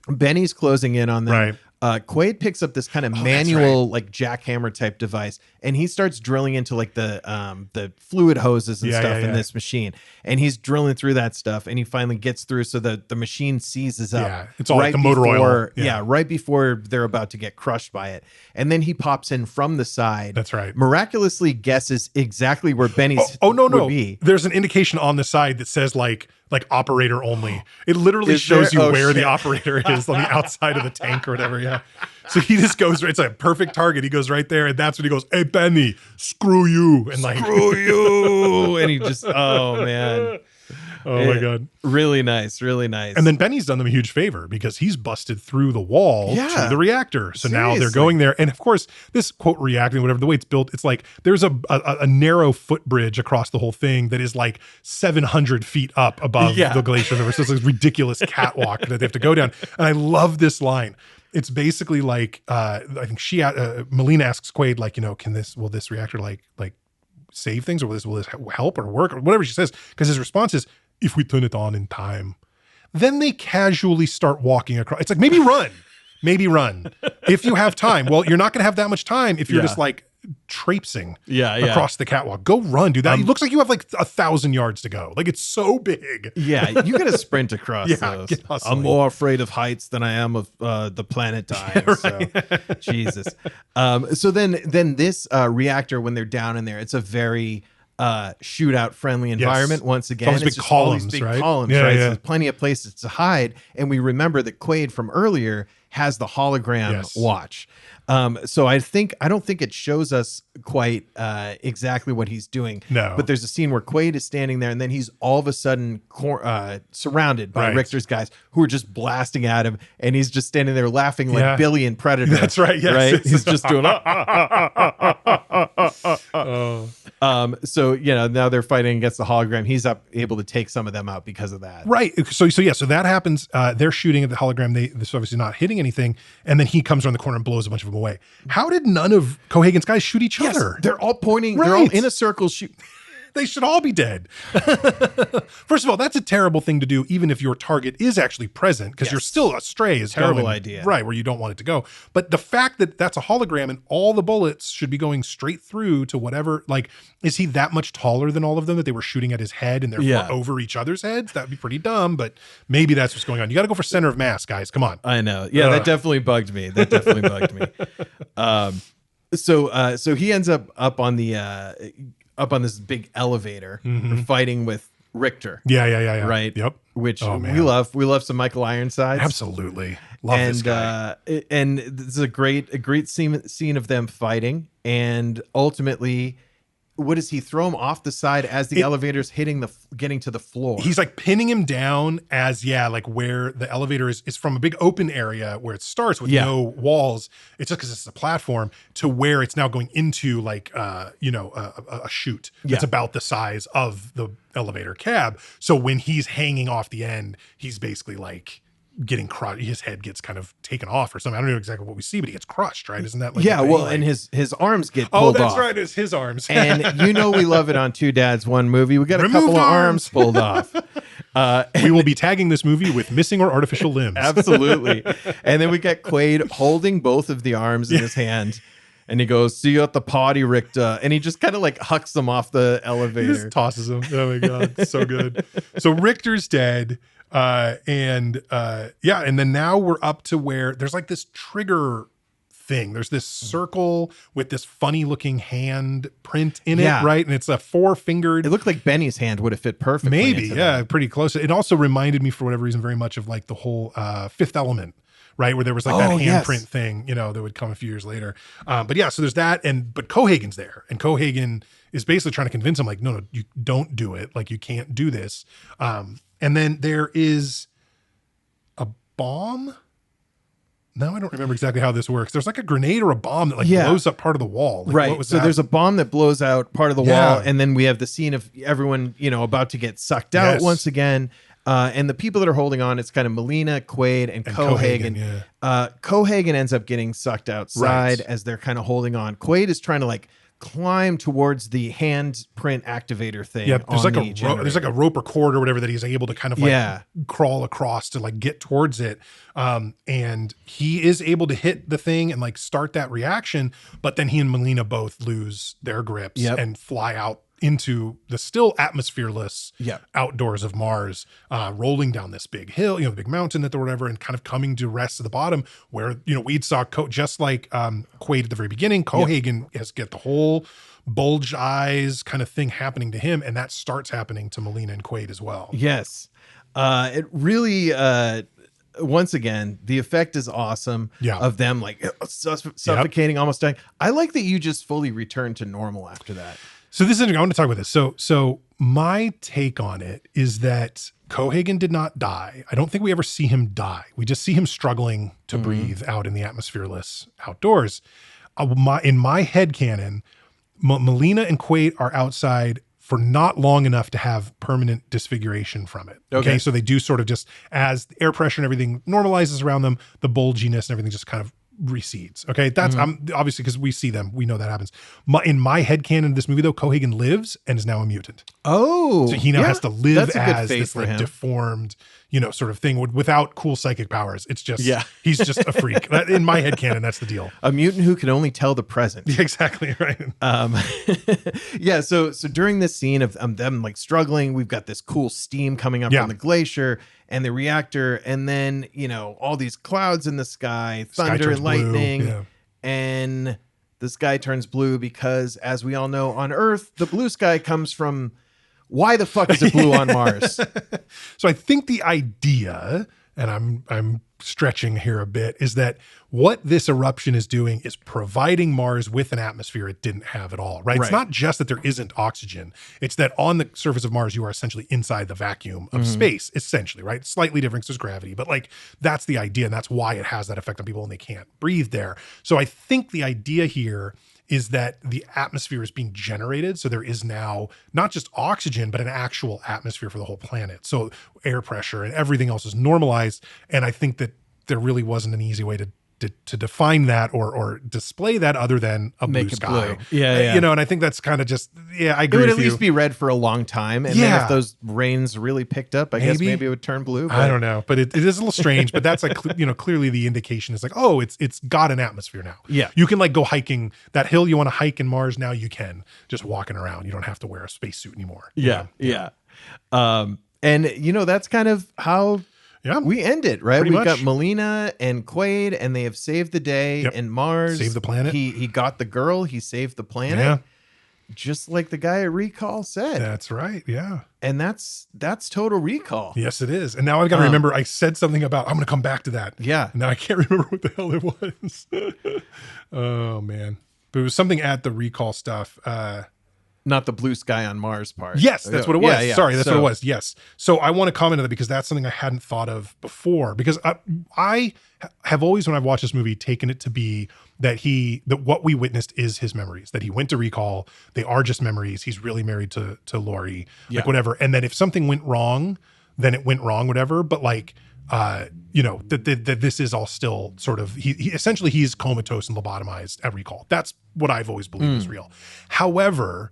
Benny's closing in on them. Right. Quaid picks up this kind of manual, like jackhammer type device, and he starts drilling into like the fluid hoses and stuff in this machine. And he's drilling through that stuff, and he finally gets through so that the machine seizes up. Yeah, it's all like the motor oil. Yeah, right before they're about to get crushed by it. And then he pops in from the side. That's right. Miraculously guesses exactly where Benny's would be. There's an indication on the side that says like operator only. It literally shows you where the operator is on the outside of the tank or whatever. Yeah. So he just goes, it's a perfect target. He goes right there. And that's when he goes, hey, Benny, screw you. And like, screw you. And he just, oh man. Oh my God. Really nice. Really nice. And then Benny's done them a huge favor because he's busted through the wall to the reactor. So now they're going there. And of course, this quote reactor, whatever, the way it's built, it's like there's a narrow footbridge across the whole thing that is like 700 feet up above the glacier. So it's this ridiculous catwalk that they have to go down. And I love this line. It's basically like, I think Melina asks Quaid, like, will this reactor like save things, or will this help or work or whatever she says? Because his response is, if we turn it on in time. Then they casually start walking across. It's like, maybe run if you have time. Well, you're not going to have that much time if you're just like traipsing across the catwalk. Go run, dude. That it looks like you have like 1,000 yards to go. Like it's so big. Yeah, you got to sprint across those. I'm more afraid of heights than I am of the planet dying. So. Jesus. So then this reactor, when they're down in there, it's a very shootout friendly environment. Once again, it's all these big columns, right? So there's plenty of places to hide. And we remember that Quaid from earlier has the hologram Yes. watch. So I don't think it shows us quite exactly what he's doing. No. But there's a scene where Quaid is standing there, and then he's all of a sudden surrounded by Right. Richter's guys who are just blasting at him, and he's just standing there laughing like Yeah. Billy in Predator. That's right. Yes. Right? He's just doing. Oh. So now they're fighting against the hologram. He's able to take some of them out because of that. Right. So that happens. They're shooting at the hologram. They're obviously not hitting anything. And then he comes around the corner and blows a bunch of them away. How did none of Cohagen's guys shoot each other? They're all pointing. Right. They're all in a circle. They should all be dead. First of all, that's a terrible thing to do, even if your target is actually present, because you're still astray. Is Terrible going, idea. Right, where you don't want it to go. But the fact that that's a hologram and all the bullets should be going straight through to whatever, like, is he that much taller than all of them that they were shooting at his head and therefore over each other's heads? That would be pretty dumb, but maybe that's what's going on. You got to go for center of mass, guys. Come on. I know. Yeah, that definitely bugged me. So he ends up on this big elevator fighting with Richter. Yeah. Right. Yep. Which Oh, man. we love some Michael Ironsides. Absolutely. Love this guy. And this is a great scene of them fighting, and ultimately, what does he throw him off the side as the elevator's getting to the floor? He's like pinning him down as like where the elevator is from a big open area where it starts with no walls. It's just because it's a platform to where it's now going into like a chute that's about the size of the elevator cab. So when he's hanging off the end, he's basically like getting crushed. His head gets kind of taken off or something. I don't know exactly what we see, but he gets crushed, right? Isn't that like and his arms get pulled off. Oh, that's right. It's his arms. And we love it on Two Dads One Movie. We got a couple of arms pulled off. We will be tagging this movie with missing or artificial limbs. Absolutely. And then we get Quaid holding both of the arms in his hand. And he goes, "See you at the party, Richter." And he just kind of like hucks them off the elevator. He just tosses them. Oh my God. So good. So Richter's dead. And then now we're up to where there's like this trigger thing. There's this circle with this funny looking hand print in it, right? And it's a 4-fingered. It looked like Benny's hand would have fit perfectly. Maybe, pretty close. It also reminded me for whatever reason very much of like the whole Fifth Element. Right, where there was like that handprint thing, that would come a few years later. So there's that, but Cohagen's there, and Cohagen is basically trying to convince him, like, no, you don't do it, like you can't do this. And then there is a bomb. Now I don't remember exactly how this works. There's like a grenade or a bomb that blows up part of the wall. Like, right. What was so that? There's a bomb that blows out part of the wall, and then we have the scene of everyone, about to get sucked out once again. And the people that are holding on, it's kind of Melina, Quaid, and Cohagen. Cohagen ends up getting sucked outside as they're kind of holding on. Quaid is trying to like climb towards the handprint activator thing. Yeah, there's like a rope or cord or whatever that he's able to kind of like crawl across to like get towards it. And he is able to hit the thing and like start that reaction, but then he and Melina both lose their grips and fly out into the still atmosphereless outdoors of Mars, rolling down this big hill, the big mountain that or whatever, and kind of coming to rest at the bottom where, we'd saw just like Quaid at the very beginning, Cohagen has get the whole bulge eyes kind of thing happening to him. And that starts happening to Melina and Quaid as well. Yes. It really, once again, the effect is awesome of them like suffocating, almost dying. I like that you just fully returned to normal after that. So this is interesting. I want to talk about this. So my take on it is that Cohagen did not die. I don't think we ever see him die. We just see him struggling to breathe out in the atmosphereless outdoors. In my headcanon, Melina and Quaid are outside for not long enough to have permanent disfiguration from it. Okay. So they do sort of just, as the air pressure and everything normalizes around them, the bulginess and everything just kind of recedes. Okay. That's obviously because we see them. We know that happens. In my headcanon of this movie, though, Cohagen lives and is now a mutant. Oh. So he now has to live as this like deformed, sort of thing without cool psychic powers. It's just, he's just a freak. In my headcanon, that's the deal. A mutant who can only tell the present. Yeah, exactly. Right. So during this scene of them like struggling, we've got this cool steam coming up from the glacier and the reactor, and then all these clouds in the sky, thunder and lightning, and the sky turns blue because, as we all know, on Earth the blue sky comes from. Why the fuck is it blue on Mars? So I think the idea, and I'm stretching here a bit, is that what this eruption is doing is providing Mars with an atmosphere it didn't have at all, right? It's not just that there isn't oxygen. It's that on the surface of Mars, you are essentially inside the vacuum of space, essentially, right? Slightly different because there's gravity, but like that's the idea. And that's why it has that effect on people and they can't breathe there. So I think the idea here is that the atmosphere is being generated. So there is now not just oxygen, but an actual atmosphere for the whole planet. So air pressure and everything else is normalized. And I think that there really wasn't an easy way to define that or display that other than a blue sky. Yeah. You know, and I think that's kind of just, I agree It would with at least be red for a long time. And then if those rains really picked up, I guess maybe it would turn blue. But... I don't know, but it is a little strange, but that's like, clearly the indication is like, oh, it's got an atmosphere now. Yeah. You can like go hiking that hill you want to hike in Mars. Now you can just walking around. You don't have to wear a spacesuit anymore. Yeah. And that's kind of how we end it, right? We've got Melina and Quaid, and they have saved the day and Mars. Saved the planet. He got the girl. He saved the planet. Yeah. Just like the guy at Recall said. That's right. Yeah. And that's Total Recall. Yes, it is. And now I've got to remember I said something about, I'm going to come back to that. Yeah. Now I can't remember what the hell it was. Oh, man. But it was something at the Recall stuff. Not the blue sky on Mars part. Yes, that's what it was. Yeah. Sorry, that's what it was. Yes. So I want to comment on that because that's something I hadn't thought of before. Because I have always, when I've watched this movie, taken it to be that what we witnessed is his memories, that he went to Recall. They are just memories. He's really married to Lori, like whatever. And that if something went wrong, then it went wrong, whatever. But like, that this is all still sort of, he essentially he's comatose and lobotomized at Recall. That's what I've always believed is real. However,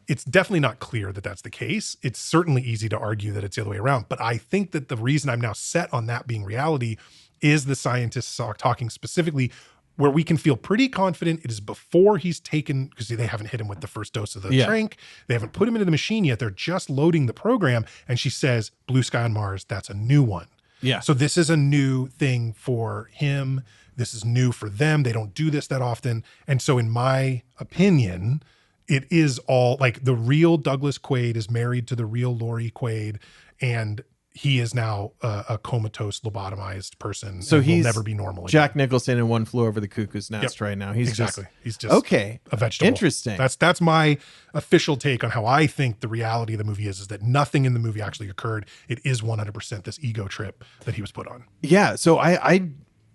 it's definitely not clear that that's the case. It's certainly easy to argue that it's the other way around. But I think that the reason I'm now set on that being reality is the scientists talking specifically where we can feel pretty confident it is before he's taken, because they haven't hit him with the first dose of the drink. They haven't put him into the machine yet. They're just loading the program. And she says, blue sky on Mars, that's a new one. Yeah. So this is a new thing for him. This is new for them. They don't do this that often. And so in my opinion, it is all like the real Douglas Quaid is married to the real Lori Quaid, and he is now a comatose, lobotomized person. So he will never be normal again. Jack Nicholson in One Flew Over the Cuckoo's Nest right now. He's just a vegetable. Interesting. That's my official take on how I think the reality of the movie is that nothing in the movie actually occurred. It is 100% this ego trip that he was put on. Yeah. So I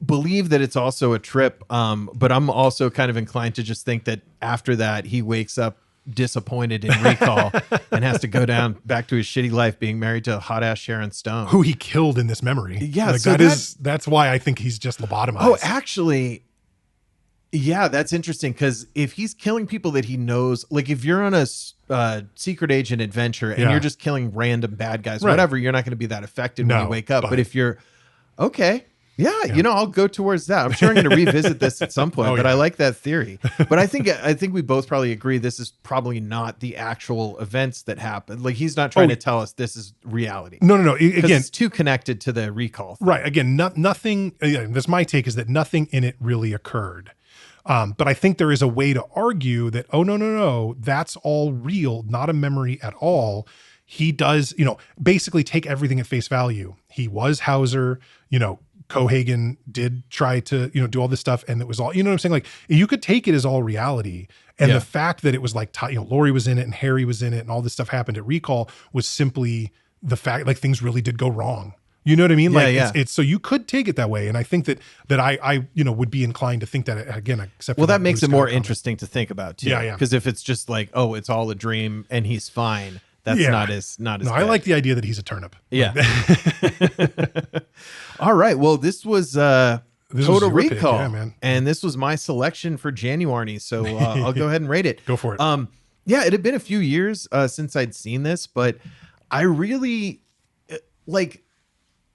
believe that it's also a trip, but I'm also kind of inclined to just think that after that he wakes up disappointed in Recall and has to go back to his shitty life being married to a hot ass Sharon Stone, who he killed in this memory. Yeah, like so that's why I think he's just lobotomized. Oh, actually, yeah, that's interesting, because if he's killing people that he knows, like if you're on a secret agent adventure and you're just killing random bad guys, whatever, you're not going to be that affected when you wake up. But if you're I'll go towards that. I'm sure I'm going to revisit this at some point, but I like that theory. But I think we both probably agree this is probably not the actual events that happened. Like he's not trying to tell us this is reality. No. Again, it's too connected to the Recall thing. Right. Again, nothing. That's my take, is that nothing in it really occurred. But I think there is a way to argue that, no, that's all real, not a memory at all. He does, basically take everything at face value. He was Hauser, Cohagen did try to, do all this stuff, and it was all, what I'm saying? Like, you could take it as all reality. And the fact that it was like, Lori was in it and Harry was in it and all this stuff happened at Recall was simply the fact, like, things really did go wrong. You know what I mean? It's so you could take it that way. And I think that I would be inclined to think that, again, except that makes it more interesting to think about too. Yeah. Because if it's just like, oh, it's all a dream and he's fine, that's not as No, bad. I like the idea that he's a turnip. Yeah. All right. Well, this was Total Recall, yeah, man. And this was my selection for January. So I'll go ahead and rate it. Go for it. It had been a few years since I'd seen this, but I really like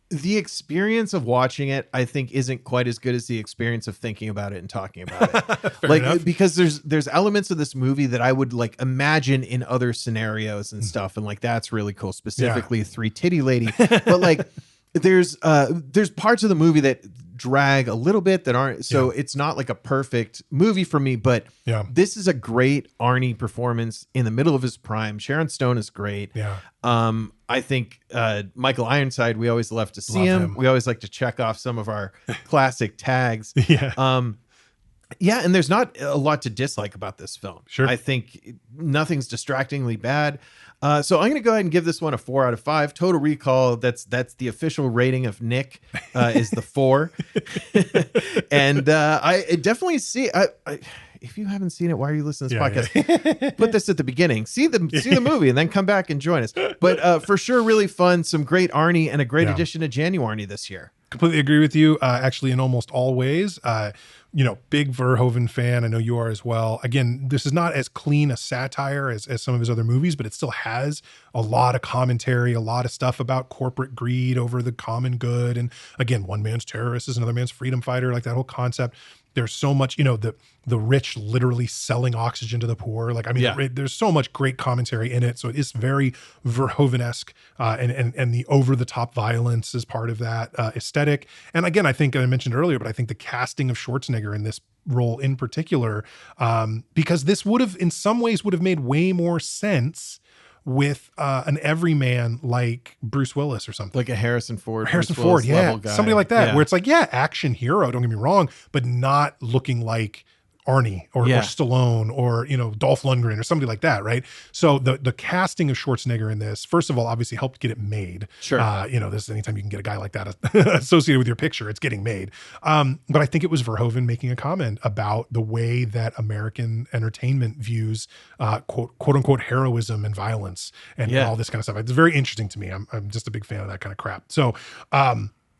the experience of watching it. I think isn't quite as good as the experience of thinking about it and talking about it. Like enough. Because there's elements of this movie that I would like imagine in other scenarios and stuff, and like that's really cool. Specifically, Three Titty Lady, but like there's parts of the movie that drag a little bit that aren't, so it's not like a perfect movie for me, but this is a great Arnie performance in the middle of his prime. Sharon Stone is great. I think Michael Ironside, we always love to see him. We always like to check off some of our classic tags. And there's not a lot to dislike about this film. I think nothing's distractingly bad. So I'm going to go ahead and give this one a 4 out of 5. Total Recall, that's the official rating of Nick, is the 4. And I definitely see... if you haven't seen it, why are you listening to this podcast? Put this at the beginning. See the movie and then come back and join us. But for sure, really fun. Some great Arnie and a great addition to January this year. Completely agree with you. Actually, in almost all ways. Big Verhoeven fan. I know you are as well. Again, this is not as clean a satire as some of his other movies, but it still has a lot of commentary, a lot of stuff about corporate greed over the common good. And again, one man's terrorist is another man's freedom fighter, like that whole concept. There's so much, the rich literally selling oxygen to the poor. There's so much great commentary in it. So it is very Verhoeven-esque, and the over-the-top violence is part of that aesthetic. And again, I think I mentioned earlier, but I think the casting of Schwarzenegger in this role in particular, because this would have, in some ways, would have made way more sense with an everyman like Bruce Willis or something. Like a Harrison Ford. Somebody like that, where it's like, action hero, don't get me wrong, but not looking like Arnie or Stallone or, Dolph Lundgren or somebody like that, right? So the casting of Schwarzenegger in this, first of all, obviously helped get it made. This anytime you can get a guy like that associated with your picture, it's getting made. But I think it was Verhoeven making a comment about the way that American entertainment views quote unquote heroism and violence and all this kind of stuff. It's very interesting to me. I'm just a big fan of that kind of crap. So,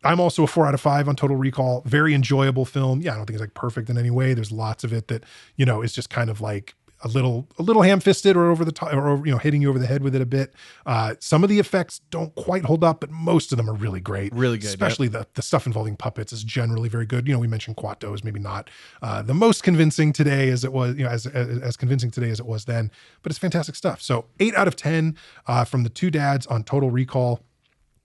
I'm also a 4 out of 5 on Total Recall. Very enjoyable film. Yeah, I don't think it's like perfect in any way. There's lots of it that, is just kind of like a little ham-fisted or over the top, or hitting you over the head with it a bit. Some of the effects don't quite hold up, but most of them are really great. Really good. Especially the stuff involving puppets is generally very good. We mentioned Kuato is maybe not the most convincing today as it was, as convincing today as it was then, but it's fantastic stuff. So 8 out of 10 from the two dads on Total Recall.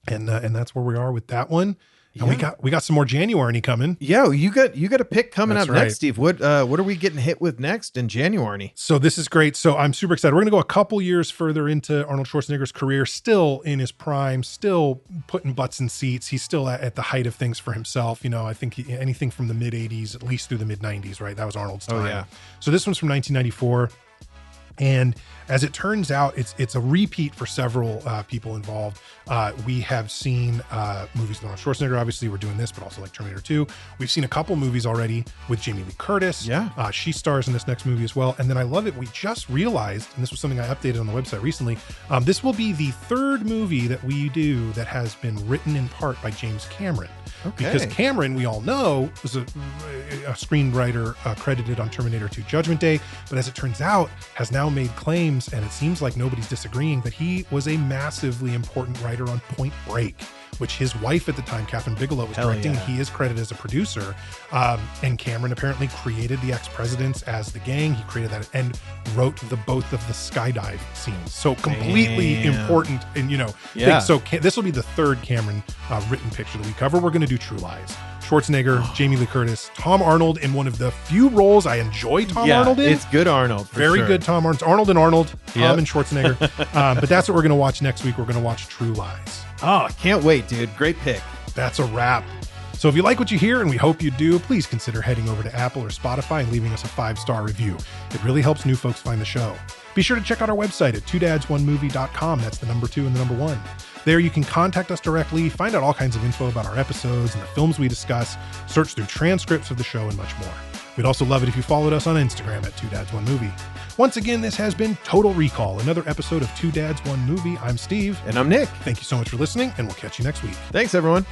And that's where we are with that one. And we got some more January coming. Yeah, you got a pick coming up next, Steve. What are we getting hit with next in January? So this is great. So I'm super excited. We're going to go a couple years further into Arnold Schwarzenegger's career, still in his prime, still putting butts in seats. He's still at the height of things for himself. I think anything from the mid 80s, at least through the mid 90s, right? That was Arnold's time. Oh, yeah. So this one's from 1994. And as it turns out, it's a repeat for several people involved. We have seen movies with Arnold Schwarzenegger. Obviously, we're doing this, but also like Terminator 2. We've seen a couple movies already with Jamie Lee Curtis. She stars in this next movie as well. And then I love it. We just realized, and this was something I updated on the website recently, this will be the third movie that we do that has been written in part by James Cameron. Because Cameron, we all know, was a screenwriter credited on Terminator 2 Judgment Day, but as it turns out, has now made claims, and it seems like nobody's disagreeing, that he was a massively important writer on Point Break, which his wife at the time, Catherine Bigelow, was directing. He is credited as a producer. And Cameron apparently created the ex-presidents as the gang. He created that and wrote both of the skydive scenes. So completely important. And, so this will be the third Cameron written picture that we cover. We're going to do True Lies. Schwarzenegger, Jamie Lee Curtis, Tom Arnold in one of the few roles I enjoy Tom Arnold in. It's good Arnold. Very good Tom Arnold. Arnold and Arnold, Tom and Schwarzenegger. But that's what we're going to watch next week. We're going to watch True Lies. Oh, can't wait, dude. Great pick. That's a wrap. So if you like what you hear, and we hope you do, please consider heading over to Apple or Spotify and leaving us a 5-star review. It really helps new folks find the show. Be sure to check out our website at twodads1movie.com. That's the number 2 and the number 1. There you can contact us directly, find out all kinds of info about our episodes and the films we discuss, search through transcripts of the show, and much more. We'd also love it if you followed us on Instagram at 2dads1movie. Once again, this has been Total Recall, another episode of 2 Dads, 1 Movie. I'm Steve. And I'm Nick. Thank you so much for listening, and we'll catch you next week. Thanks, everyone.